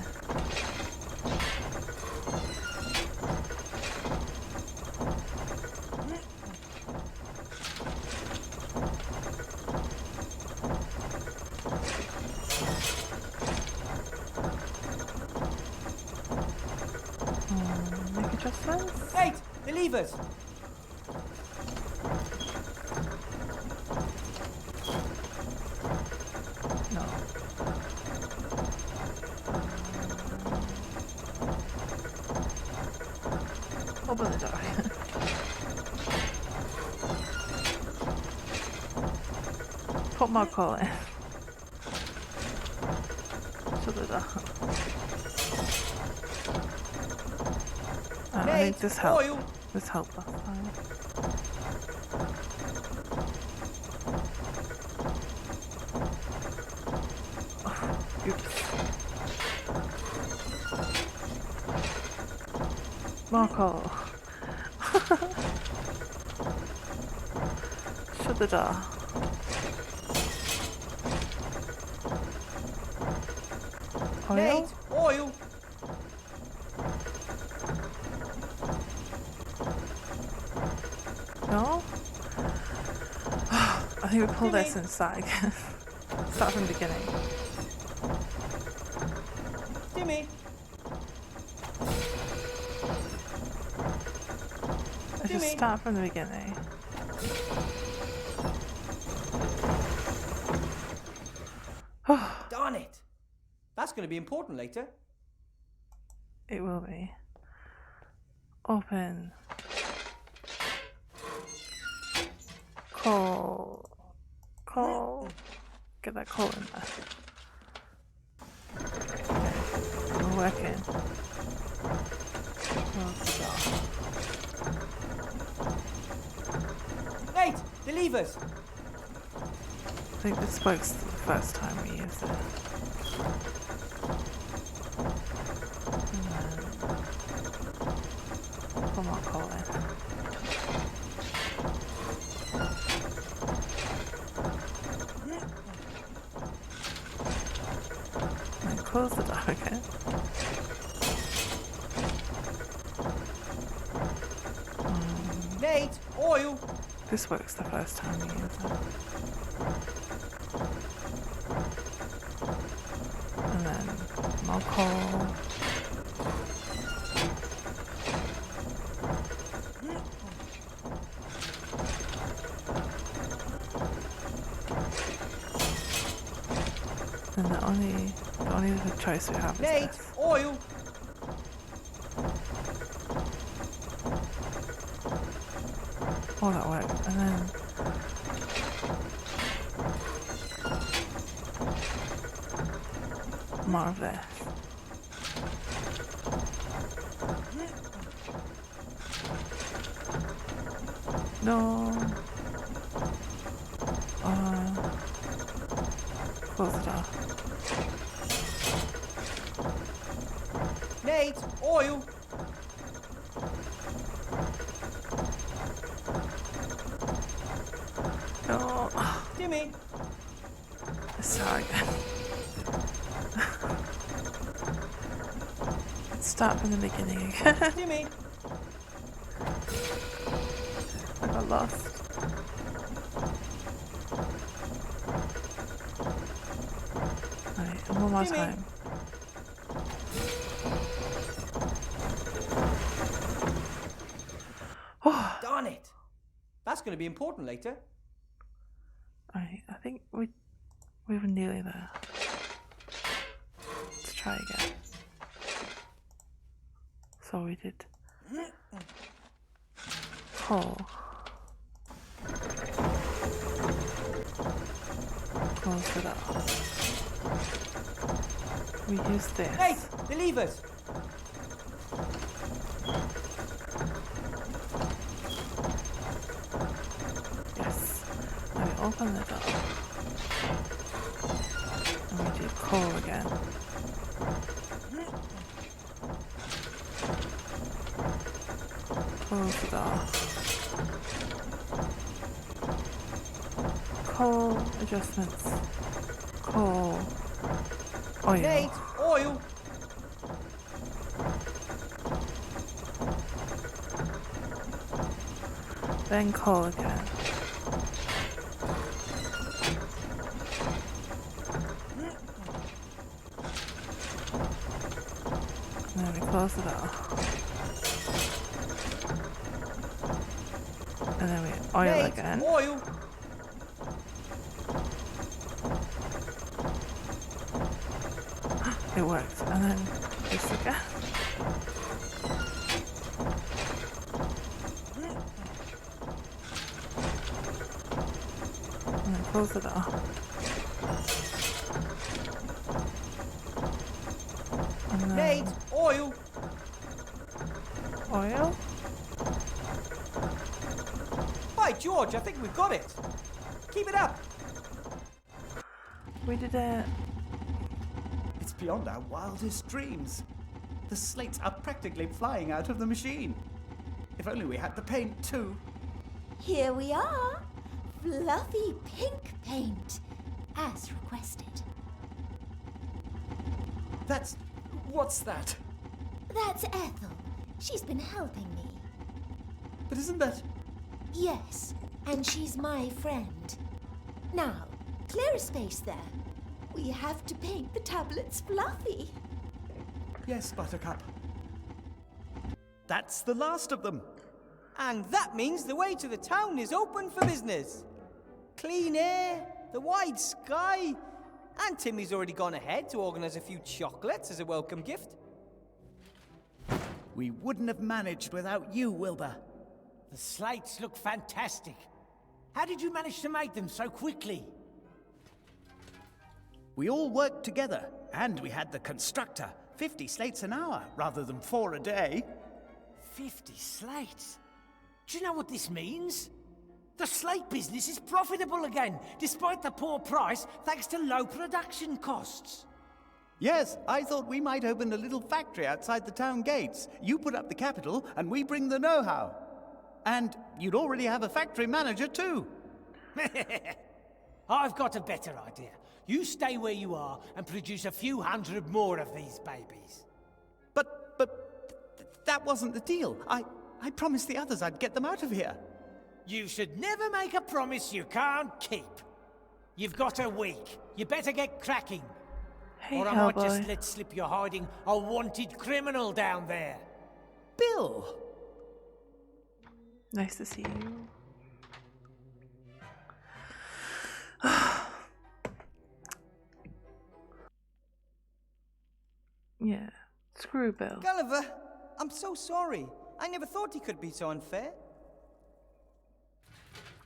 Make adjustments. Nate, the levers. Open the door. Put more coal in. Shut the door. I think this helped. Oil. This helped last time. Oh, oops. More coal. Shut the door. Oil? Nate, oil. No? I think we pull this inside again. Start from the beginning. Timmy. Let's just start from the beginning. Darn it. That's going to be important later. It will be. Open. Coal. Coal. Get that coal in there. Okay. We're working. Close the door. Nate, the levers. I think this works the first time we use it. And then put more coal in. And then close the door again. Nate, oil. This works the first time we use it. And then more coal. And the only other choice we have is Nate, this. oil. Oh, that worked. And then more of this. No. Close the door. Nate, oil. No. Timmy. Let's start again. Let's start from the beginning again. Timmy. I got lost. Right, and one more Timmy. time. Oh, Darn it. That's going to be important later. right, I think we were nearly there. Let's try again. So we did coal. Close it up. We use this. Nate, the levers. Yes. Now we open the door. And we do coal again. Close the door. Coal adjustments. Coal. Oil. Nate, oil. Then coal again. And then we close the door. And then we oil Nate, again. oil. It worked. And then this again. close the door. And then Nate, oil! oil? By George, I think we've got it. Keep it up. We did it. It's beyond our wildest dreams. The slates are practically flying out of the machine. If only we had the paint too. Here we are. Fluffy pink paint, as requested. What's that? That's Ethel. She's been helping me. But isn't that... Yes, and she's my friend. Now, clear a space there. We have to paint the tablets fluffy. Yes, Buttercup. That's the last of them. And that means the way to the town is open for business. Clean air, the wide sky, and Timmy's already gone ahead to organise a few chocolates as a welcome gift. We wouldn't have managed without you, Wilbur. The slates look fantastic. How did you manage to make them so quickly? We all worked together, and we had the constructor. 50 slates an hour, rather than 4 a day. 50 slates? Do you know what this means? The slate business is profitable again, despite the poor price, thanks to low production costs. Yes, I thought we might open a little factory outside the town gates. You put up the capital, and we bring the know-how. And you'd already have a factory manager, too. I've got a better idea. You stay where you are and produce a few hundred more of these babies. But that wasn't the deal. I promised the others I'd get them out of here. You should never make a promise you can't keep. You've got a week. You better get cracking. Hey, Or I might Hellboy. just let slip you're hiding a wanted criminal down there. Bill! Nice to see you. Yeah. Screw Bill. Gulliver, I'm so sorry. I never thought he could be so unfair.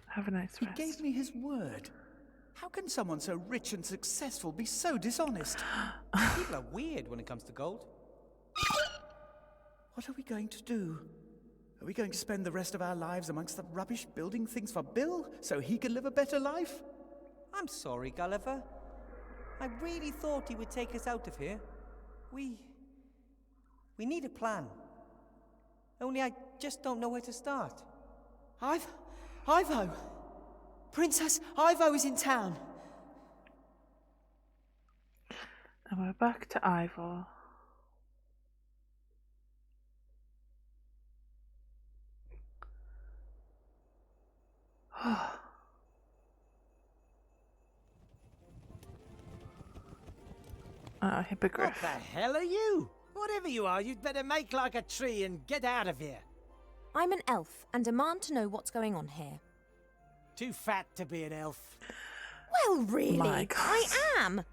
Have a nice He rest. gave me his word. How can someone so rich and successful be so dishonest? People are weird when it comes to gold. What are we going to do? Are we going to spend the rest of our lives amongst the rubbish building things for Bill so he can live a better life? I'm sorry, Gulliver. I really thought he would take us out of here. We need a plan. Only I just don't know where to start. Ivo! Princess Ivo is in town. And we're back to Ivor. Hippogriff. What the hell are you? Whatever you are, you'd better make like a tree and get out of here. I'm an elf and demand to know what's going on here. Too fat to be an elf. Well, really, My God. I am.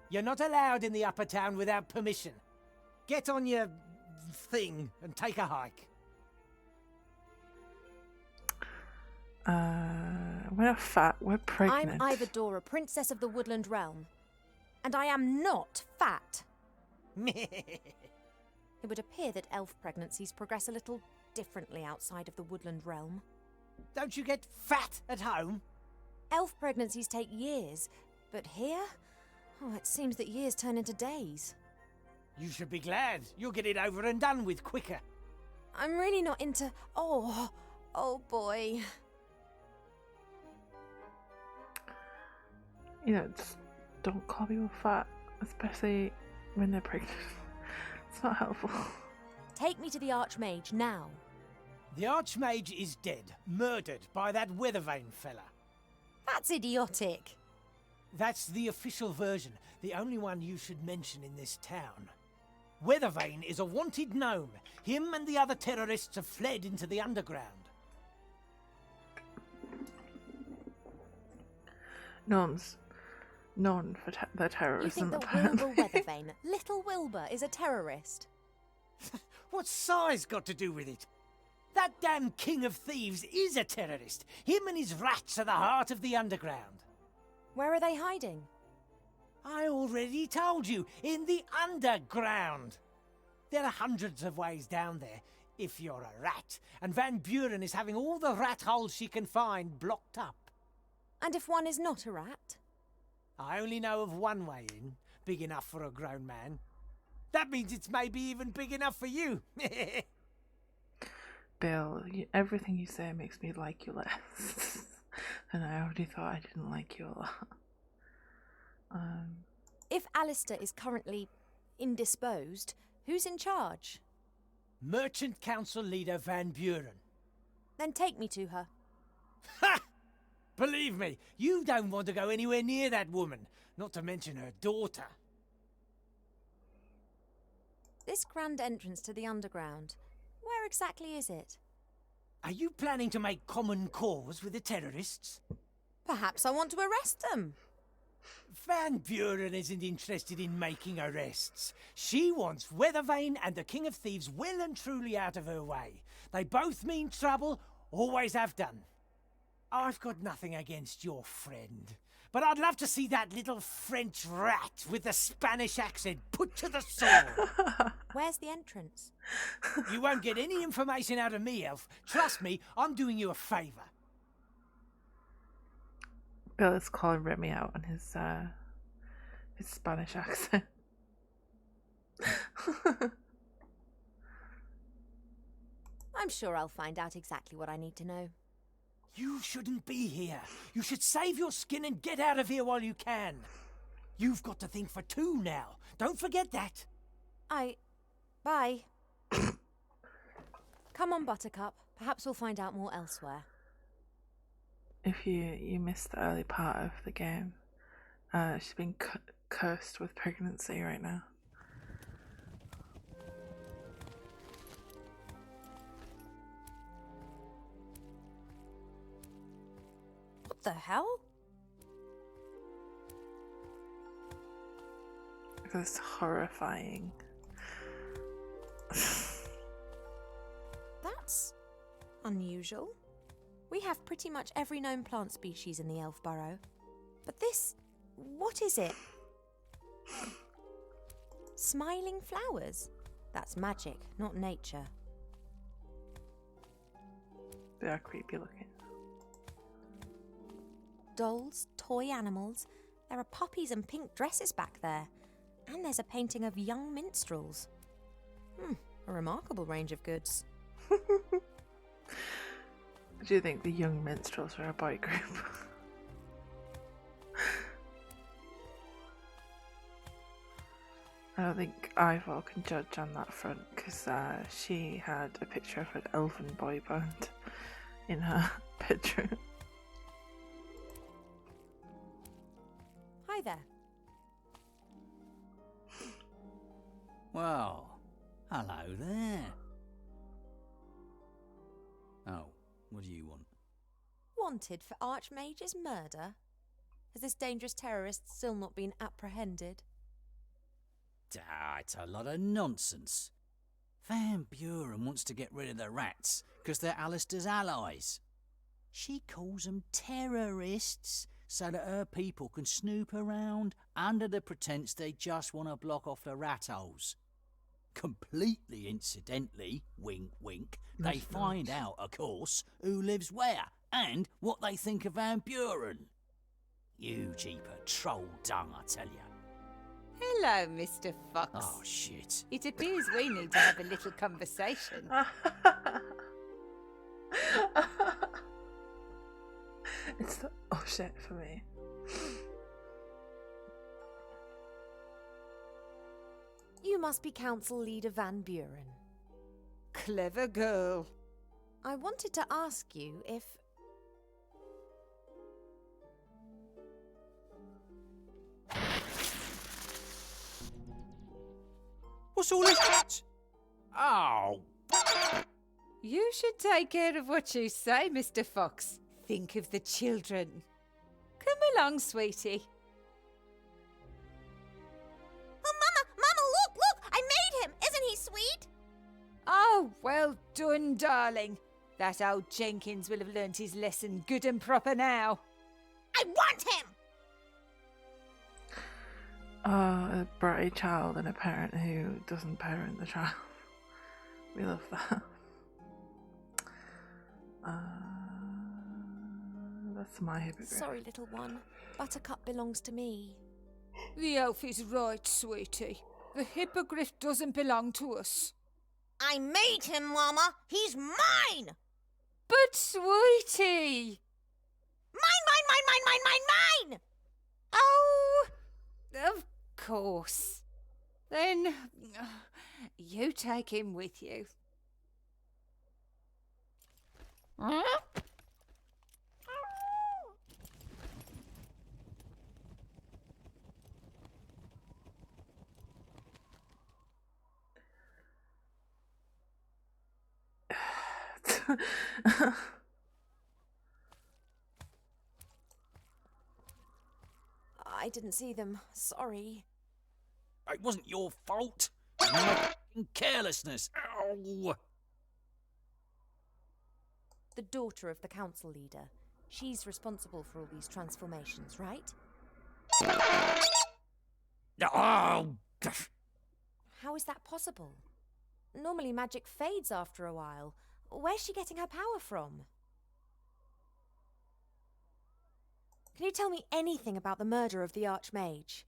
You're not allowed in the upper town without permission. Get on your thing and take a hike. We're not fat, we're pregnant. I'm Ivadora, Princess of the Woodland Realm. And I am not fat. It would appear that elf pregnancies progress a little differently outside of the Woodland Realm. Don't you get fat at home? Elf pregnancies take years, but here? Oh, it seems that years turn into days. You should be glad. You'll get it over and done with quicker. I'm really not into... Oh boy. You know, just don't call people fat, especially when they're pregnant. It's not helpful. Take me to the Archmage now. The Archmage is dead, murdered by that Weathervane fella. That's idiotic. That's the official version, the only one you should mention in this town. Weathervane is a wanted gnome. Him and the other terrorists have fled into the underground. Gnomes. Known for their You terrorism, think that apparently. Wilbur Weathervane, little Wilbur, is a terrorist? What's size got to do with it? That damn king of thieves is a terrorist. Him and his rats are the heart of the underground. Where are they hiding? I already told you, in the underground. There are hundreds of ways down there, if you're a rat, and Van Buren is having all the rat holes she can find blocked up. And if one is not a rat? I only know of one way in, big enough for a grown man. That means it's maybe even big enough for you. Bill, everything you say makes me like you less. And I already thought I didn't like you a lot. If Alistair is currently indisposed, who's in charge? Merchant Council leader Van Buren. Then take me to her. Ha! Believe me, you don't want to go anywhere near that woman, not to mention her daughter. This grand entrance to the underground, where exactly is it? Are you planning to make common cause with the terrorists? Perhaps I want to arrest them. Van Buren isn't interested in making arrests. She wants Weathervane and the King of Thieves well and truly out of her way. They both mean trouble, always have done. I've got nothing against your friend, but I'd love to see that little French rat with the Spanish accent put to the sword. Where's the entrance? You won't get any information out of me, Elf. Trust me, I'm doing you a favour. Bill is calling Remy out on his Spanish accent. I'm sure I'll find out exactly what I need to know. You shouldn't be here. You should save your skin and get out of here while you can. You've got to think for two now. Don't forget that. Bye. Come on, Buttercup. Perhaps we'll find out more elsewhere. If you missed the early part of the game, she's been cursed with pregnancy right now. What the hell? This horrifying. That's unusual. We have pretty much every known plant species in the Elf Burrow. But this... what is it? Smiling flowers? That's magic, not nature. They are creepy looking. Dolls, toy animals. There are poppies and pink dresses back there. And there's a painting of young minstrels. A remarkable range of goods. Do you think the young minstrels are a boy group? I don't think Ivor can judge on that front because she had a picture of an elven boy band in her bedroom. Hi there. Well, hello there. Oh, what do you want? Wanted for Archmage's murder? Has this dangerous terrorist still not been apprehended? It's a lot of nonsense. Van Buren wants to get rid of the rats because they're Alistair's allies. She calls them terrorists so that her people can snoop around under the pretense they just want to block off the rat holes. Completely incidentally, wink wink, they find out, of course, who lives where and what they think of Van Buren. You jeeper troll dung, I tell you. Hello, Mr. Fox. Oh, shit. It appears we need to have a little conversation. It's the oh shit for me. You must be Council Leader Van Buren. Clever girl. I wanted to ask you if... What's all this? Oh. You should take care of what you say, Mr. Fox. Think of the children. Come along, sweetie. Oh, Mama, look! I made him! Isn't he sweet? Oh, Well done, darling. That old Jenkins will have learnt his lesson good and proper now. I want him! A bratty child and a parent who doesn't parent the child. We love that. That's my hippogriff. Sorry, little one. Buttercup belongs to me. The elf is right, sweetie. The hippogriff doesn't belong to us. I made him, Mama. He's mine! But, sweetie! Mine! Oh, of course. Then, you take him with you. I didn't see them. Sorry. It wasn't your fault. It was my fucking carelessness. Ow! The daughter of the council leader. She's responsible for all these transformations, right? Oh! How is that possible? Normally magic fades after a while. Where's she getting her power from? Can you tell me anything about the murder of the Archmage?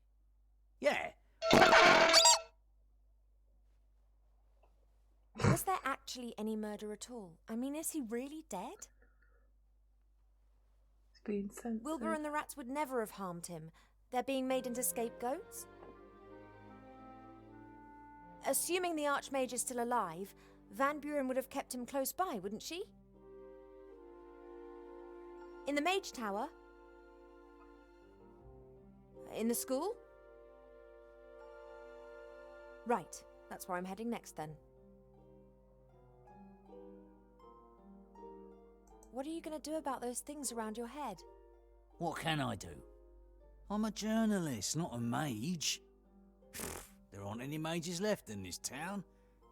Yeah. Was there actually any murder at all? I mean, is he really dead? It's been censored. Wilbur and the rats would never have harmed him. They're being made into scapegoats? Assuming the Archmage is still alive, Van Buren would have kept him close by, wouldn't she? In the Mage Tower? In the school? Right, that's where I'm heading next then. What are you going to do about those things around your head? What can I do? I'm a journalist, not a mage. There aren't any mages left in this town.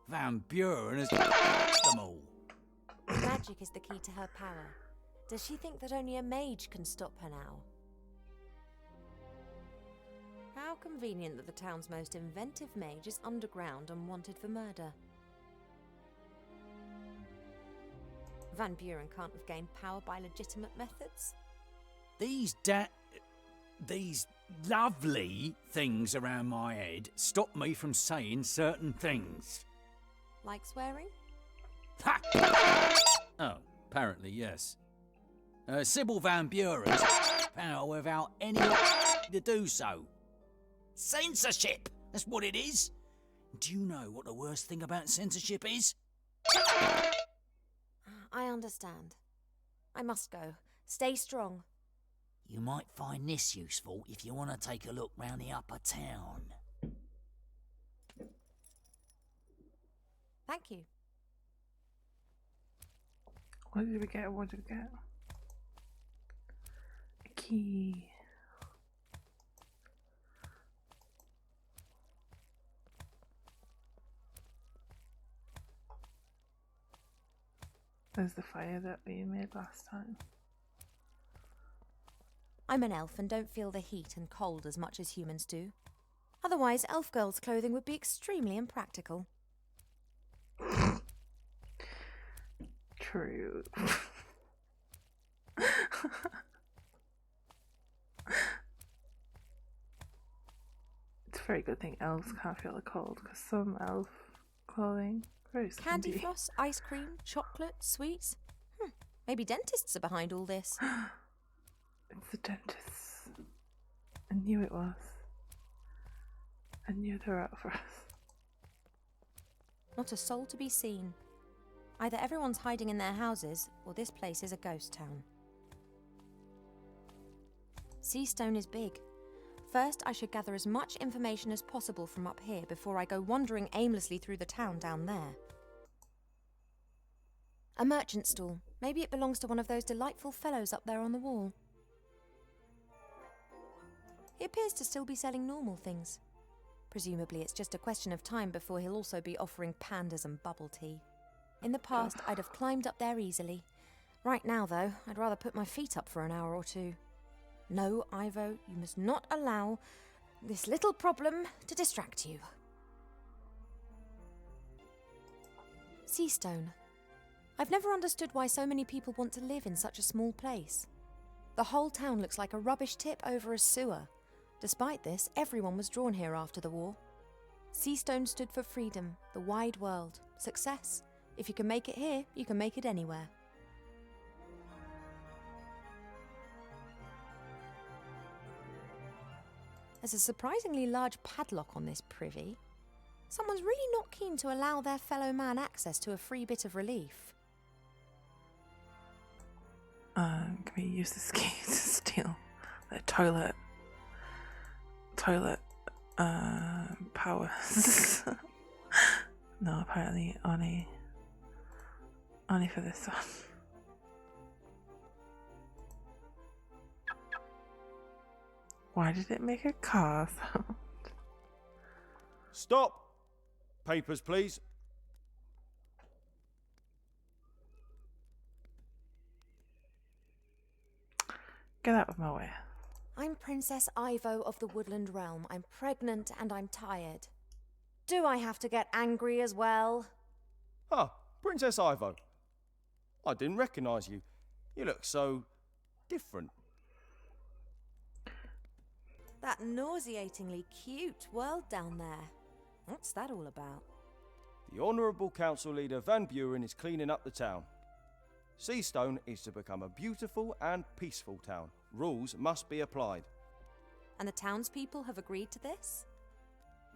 Van Buren has them all. Magic is the key to her power. Does she think that only a mage can stop her now? How convenient that the town's most inventive mage is underground and wanted for murder. Van Buren can't have gained power by legitimate methods. These lovely things around my head stop me from saying certain things. Like swearing? Ha! Oh, apparently, yes. Sybil Van Buren's power without anyone to do so. Censorship! That's what it is. Do you know what the worst thing about censorship is? I understand. I must go. Stay strong. You might find this useful if you want to take a look round the upper town. Thank you. What did we get? What did we get? A key. There's the fire that we made last time. I'm an elf and don't feel the heat and cold as much as humans do. Otherwise, elf girls' clothing would be extremely impractical. True. It's a very good thing elves can't feel the cold, because some elf clothing very Candy stingy. floss, ice cream, chocolate, sweets. Maybe dentists are behind all this. It's the dentists. I knew it was. I knew they were out for us. Not a soul to be seen. Either everyone's hiding in their houses, or this place is a ghost town. Seastone is big. First, I should gather as much information as possible from up here before I go wandering aimlessly through the town down there. A merchant stall. Maybe it belongs to one of those delightful fellows up there on the wall. He appears to still be selling normal things. Presumably it's just a question of time before he'll also be offering pandas and bubble tea. In the past, I'd have climbed up there easily. Right now, though, I'd rather put my feet up for an hour or two. No, Ivo, you must not allow this little problem to distract you. Seastone. I've never understood why so many people want to live in such a small place. The whole town looks like a rubbish tip over a sewer. Despite this, everyone was drawn here after the war. Seastone stood for freedom, the wide world, success. If you can make it here, you can make it anywhere. There's a surprisingly large padlock on this privy. Someone's really not keen to allow their fellow man access to a free bit of relief. Can we use this key to steal the toilet powers? No, apparently only for this one. Why did it make a car sound? Stop! Papers, please. Get out of my way. I'm Princess Ivo of the Woodland Realm. I'm pregnant and I'm tired. Do I have to get angry as well? Ah, Princess Ivo. I didn't recognise you. You look so different. That nauseatingly cute world down there. What's that all about? The Honourable Council Leader Van Buren is cleaning up the town. Seastone is to become a beautiful and peaceful town. Rules must be applied. And the townspeople have agreed to this?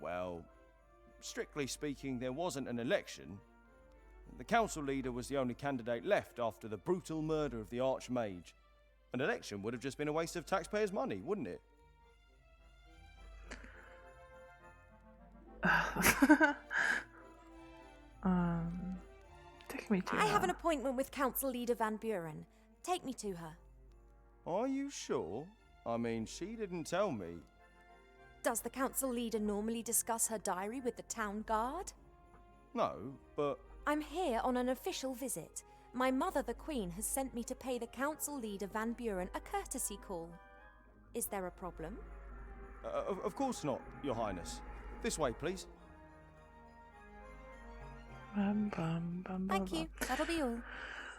Well, strictly speaking, there wasn't an election. The council leader was the only candidate left after the brutal murder of the Archmage. An election would have just been a waste of taxpayers' money, wouldn't it? Take me to her. I have an appointment with Council Leader Van Buren. Take me to her. Are you sure? I mean, she didn't tell me. Does the Council Leader normally discuss her diary with the town guard? No, but... I'm here on an official visit. My mother, the Queen, has sent me to pay the Council Leader Van Buren a courtesy call. Is there a problem? Of course not, Your Highness. This way, please. Thank you. That'll be all.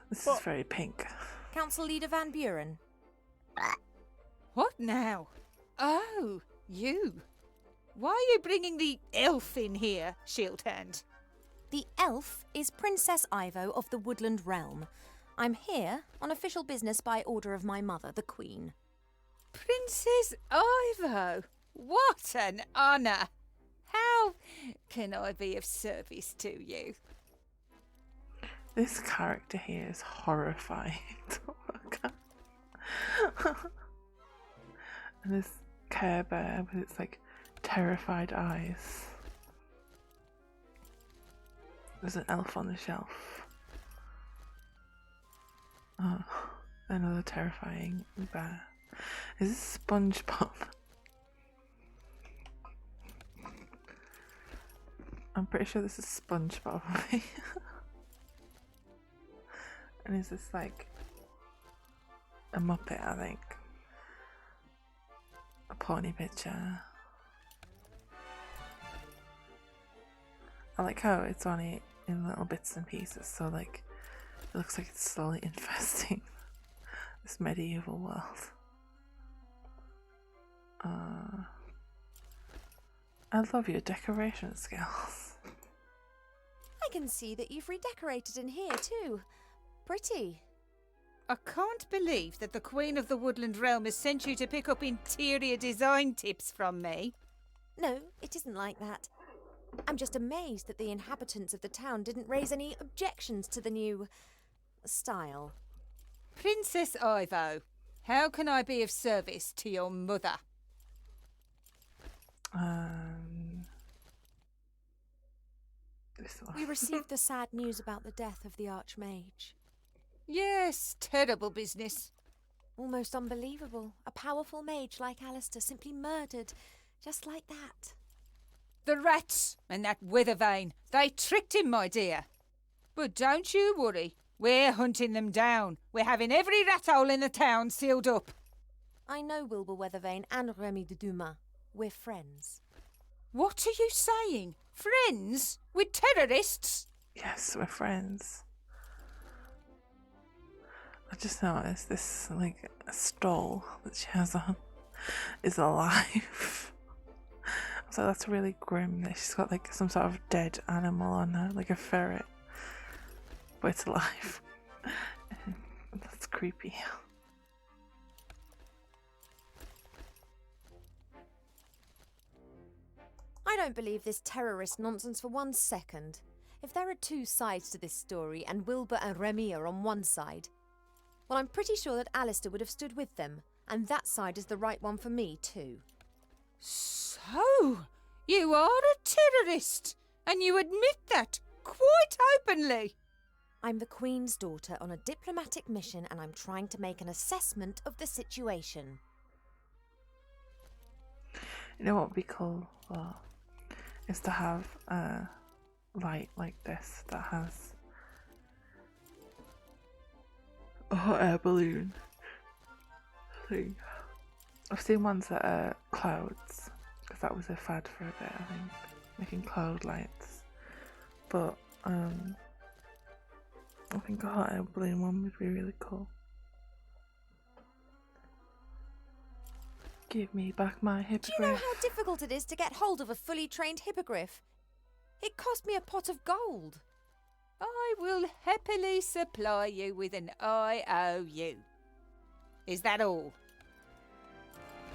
This is very pink. Council Leader Van Buren. What now? Oh, you. Why are you bringing the elf in here, Shieldhand? The elf is Princess Ivo of the Woodland Realm. I'm here on official business by order of my mother, the Queen. Princess Ivo? What an honour! How can I be of service to you? This character here is horrifying to look at. And this Care Bear with its like terrified eyes. There's an elf on the shelf. Oh, another terrifying bear. Is this SpongeBob? I'm pretty sure this is SpongeBob. And is this like a Muppet, I think? A pony picture. I like how it's only in little bits and pieces, so like it looks like it's slowly infesting this medieval world. I love your decoration skills. I can see that you've redecorated in here too. Pretty. I can't believe that the Queen of the Woodland Realm has sent you to pick up interior design tips from me. No, it isn't like that. I'm just amazed that the inhabitants of the town didn't raise any objections to the new style. Princess Ivo, how can I be of service to your mother? This one. We received the sad news about the death of the Archmage. Yes, terrible business. Almost unbelievable. A powerful mage like Alistair simply murdered, just like that. The rats and that weather vane, they tricked him, my dear. But don't you worry. We're hunting them down. We're having every rat hole in the town sealed up. I know Wilbur Weathervane and Remy de Dumas. We're friends. What are you saying? Friends? With terrorists? Yes, we're friends. I just noticed this, like, stole that she has on is alive. So that's really grim that she's got, like, some sort of dead animal on her, like a ferret. But it's alive. That's creepy. I don't believe this terrorist nonsense for 1 second. If there are 2 sides to this story and Wilbur and Remy are on one side, well, I'm pretty sure that Alistair would have stood with them, and that side is the right one for me too. So, you are a terrorist, and you admit that quite openly. I'm the Queen's daughter on a diplomatic mission, and I'm trying to make an assessment of the situation. You know what would be cool? Is to have a light like this that has a hot air balloon thing. I've seen ones that are clouds, because that was a fad for a bit, I think, making cloud lights. But I think a hot air balloon one would be really cool. Give me back my hippogriff. Do you know how difficult it is to get hold of a fully trained hippogriff? It cost me a pot of gold. I will happily supply you with an IOU. Is that all?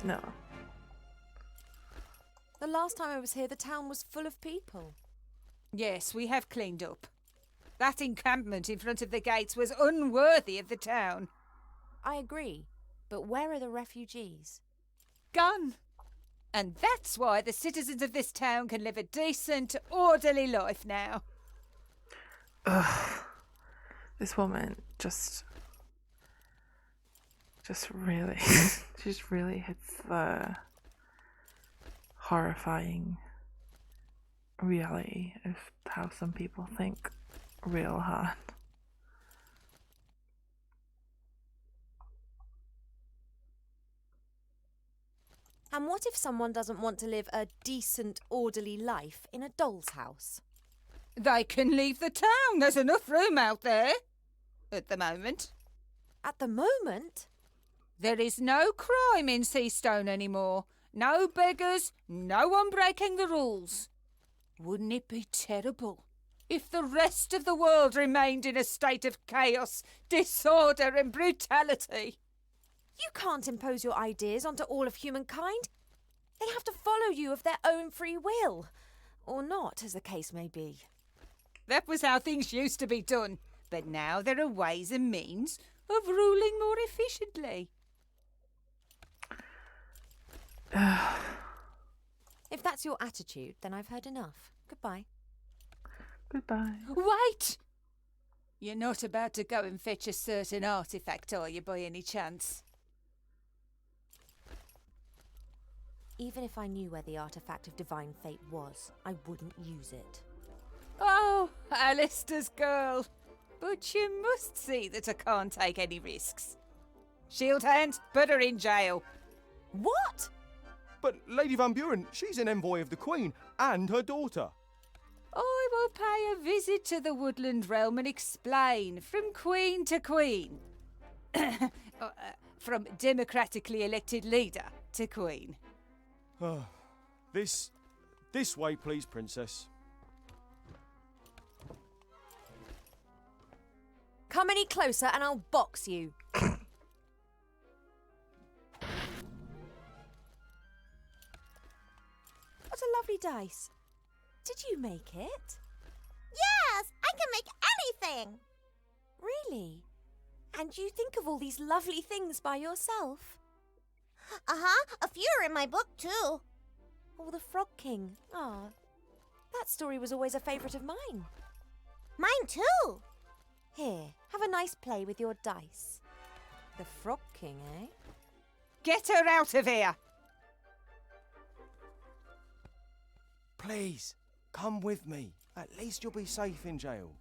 No. The last time I was here, the town was full of people. Yes, we have cleaned up. That encampment in front of the gates was unworthy of the town. I agree, but where are the refugees? Gone. And that's why the citizens of this town can live a decent, orderly life now. Ugh. This woman just really, just really hits the horrifying reality of how some people think real hard. And what if someone doesn't want to live a decent, orderly life in a doll's house? They can leave the town. There's enough room out there. At the moment. At the moment? There is no crime in Seastone anymore. No beggars, no one breaking the rules. Wouldn't it be terrible if the rest of the world remained in a state of chaos, disorder and brutality? You can't impose your ideas onto all of humankind. They have to follow you of their own free will. Or not, as the case may be. That was how things used to be done. But now there are ways and means of ruling more efficiently. If that's your attitude, then I've heard enough. Goodbye. Goodbye. Wait! You're not about to go and fetch a certain artifact, are you, by any chance? Even if I knew where the artifact of divine fate was, I wouldn't use it. Oh, Alistair's girl. But you must see that I can't take any risks. Shield hand, put her in jail. What? But Lady Van Buren, she's an envoy of the Queen and her daughter. I will pay a visit to the Woodland Realm and explain from Queen to Queen. From democratically elected leader to Queen. This way, please, Princess. Come any closer and I'll box you. What a lovely dice. Did you make it? Yes, I can make anything. Really? And you think of all these lovely things by yourself? A few are in my book too. Oh, the Frog King. Ah, that story was always a favourite of mine. Mine too. Here, have a nice play with your dice. The Frog King, eh? Get her out of here! Please, come with me. At least you'll be safe in jail.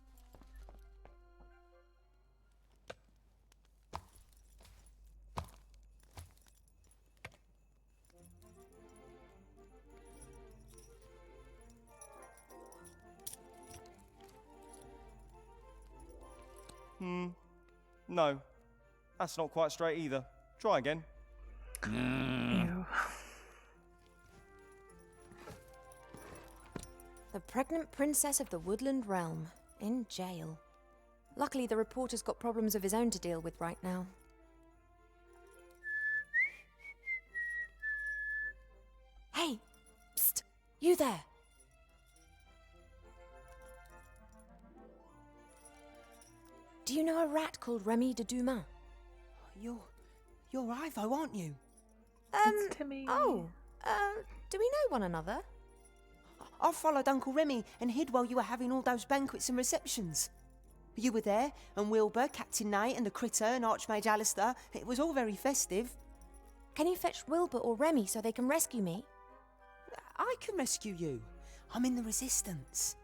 No, that's not quite straight either. Try again. Ew. The pregnant princess of the Woodland Realm, in jail. Luckily, the reporter's got problems of his own to deal with right now. Hey! Psst! You there! Do you know a rat called Remy de Dumas? You're Ivo, aren't you? It's Timmy. Oh, do we know one another? I followed Uncle Remy and hid while you were having all those banquets and receptions. You were there, and Wilbur, Captain Nate, and the Critter, and Archmage Alistair. It was all very festive. Can you fetch Wilbur or Remy so they can rescue me? I can rescue you. I'm in the Resistance.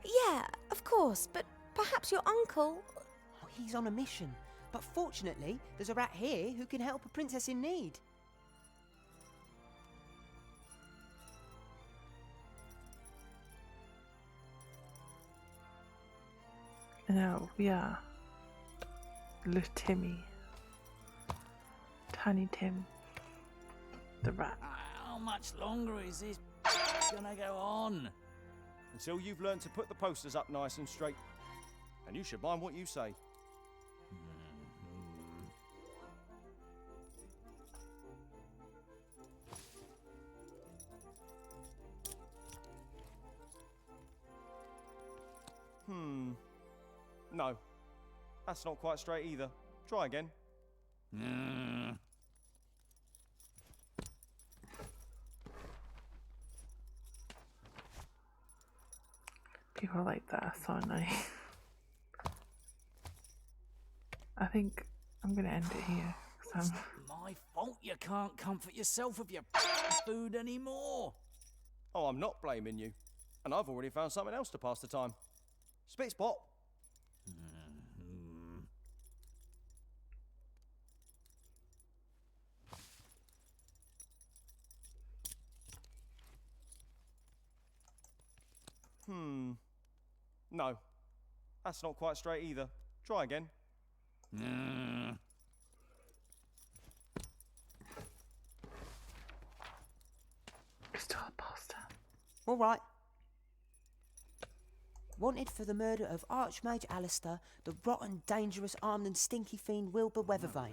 Yeah, of course, but perhaps your uncle... Oh, he's on a mission. But fortunately, there's a rat here who can help a princess in need. Now we are little Timmy, Tiny Tim, the rat. How much longer is this gonna go on? Until you've learned to put the posters up nice and straight. And you should mind what you say. No, that's not quite straight either. Try again. People like that are so annoying. I think I'm gonna end it here. 'Cause I'm... My fault you can't comfort yourself with your food anymore. Oh, I'm not blaming you. And I've already found something else to pass the time. Spit spot. No, that's not quite straight either. Try again. Still a pasta. All right. Wanted for the murder of Archmage Alistair, the rotten, dangerous, armed and stinky fiend Wilbur Weathervane.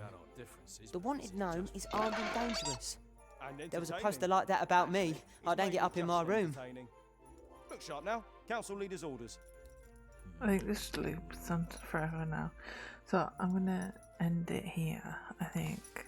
The wanted gnome is armed and dangerous. And There was a entertaining. poster like that about me. I'd hang it up in my Just room. entertaining. Look sharp now. Council leader's orders. I think this loop's on forever now. So I'm gonna end it here, I think.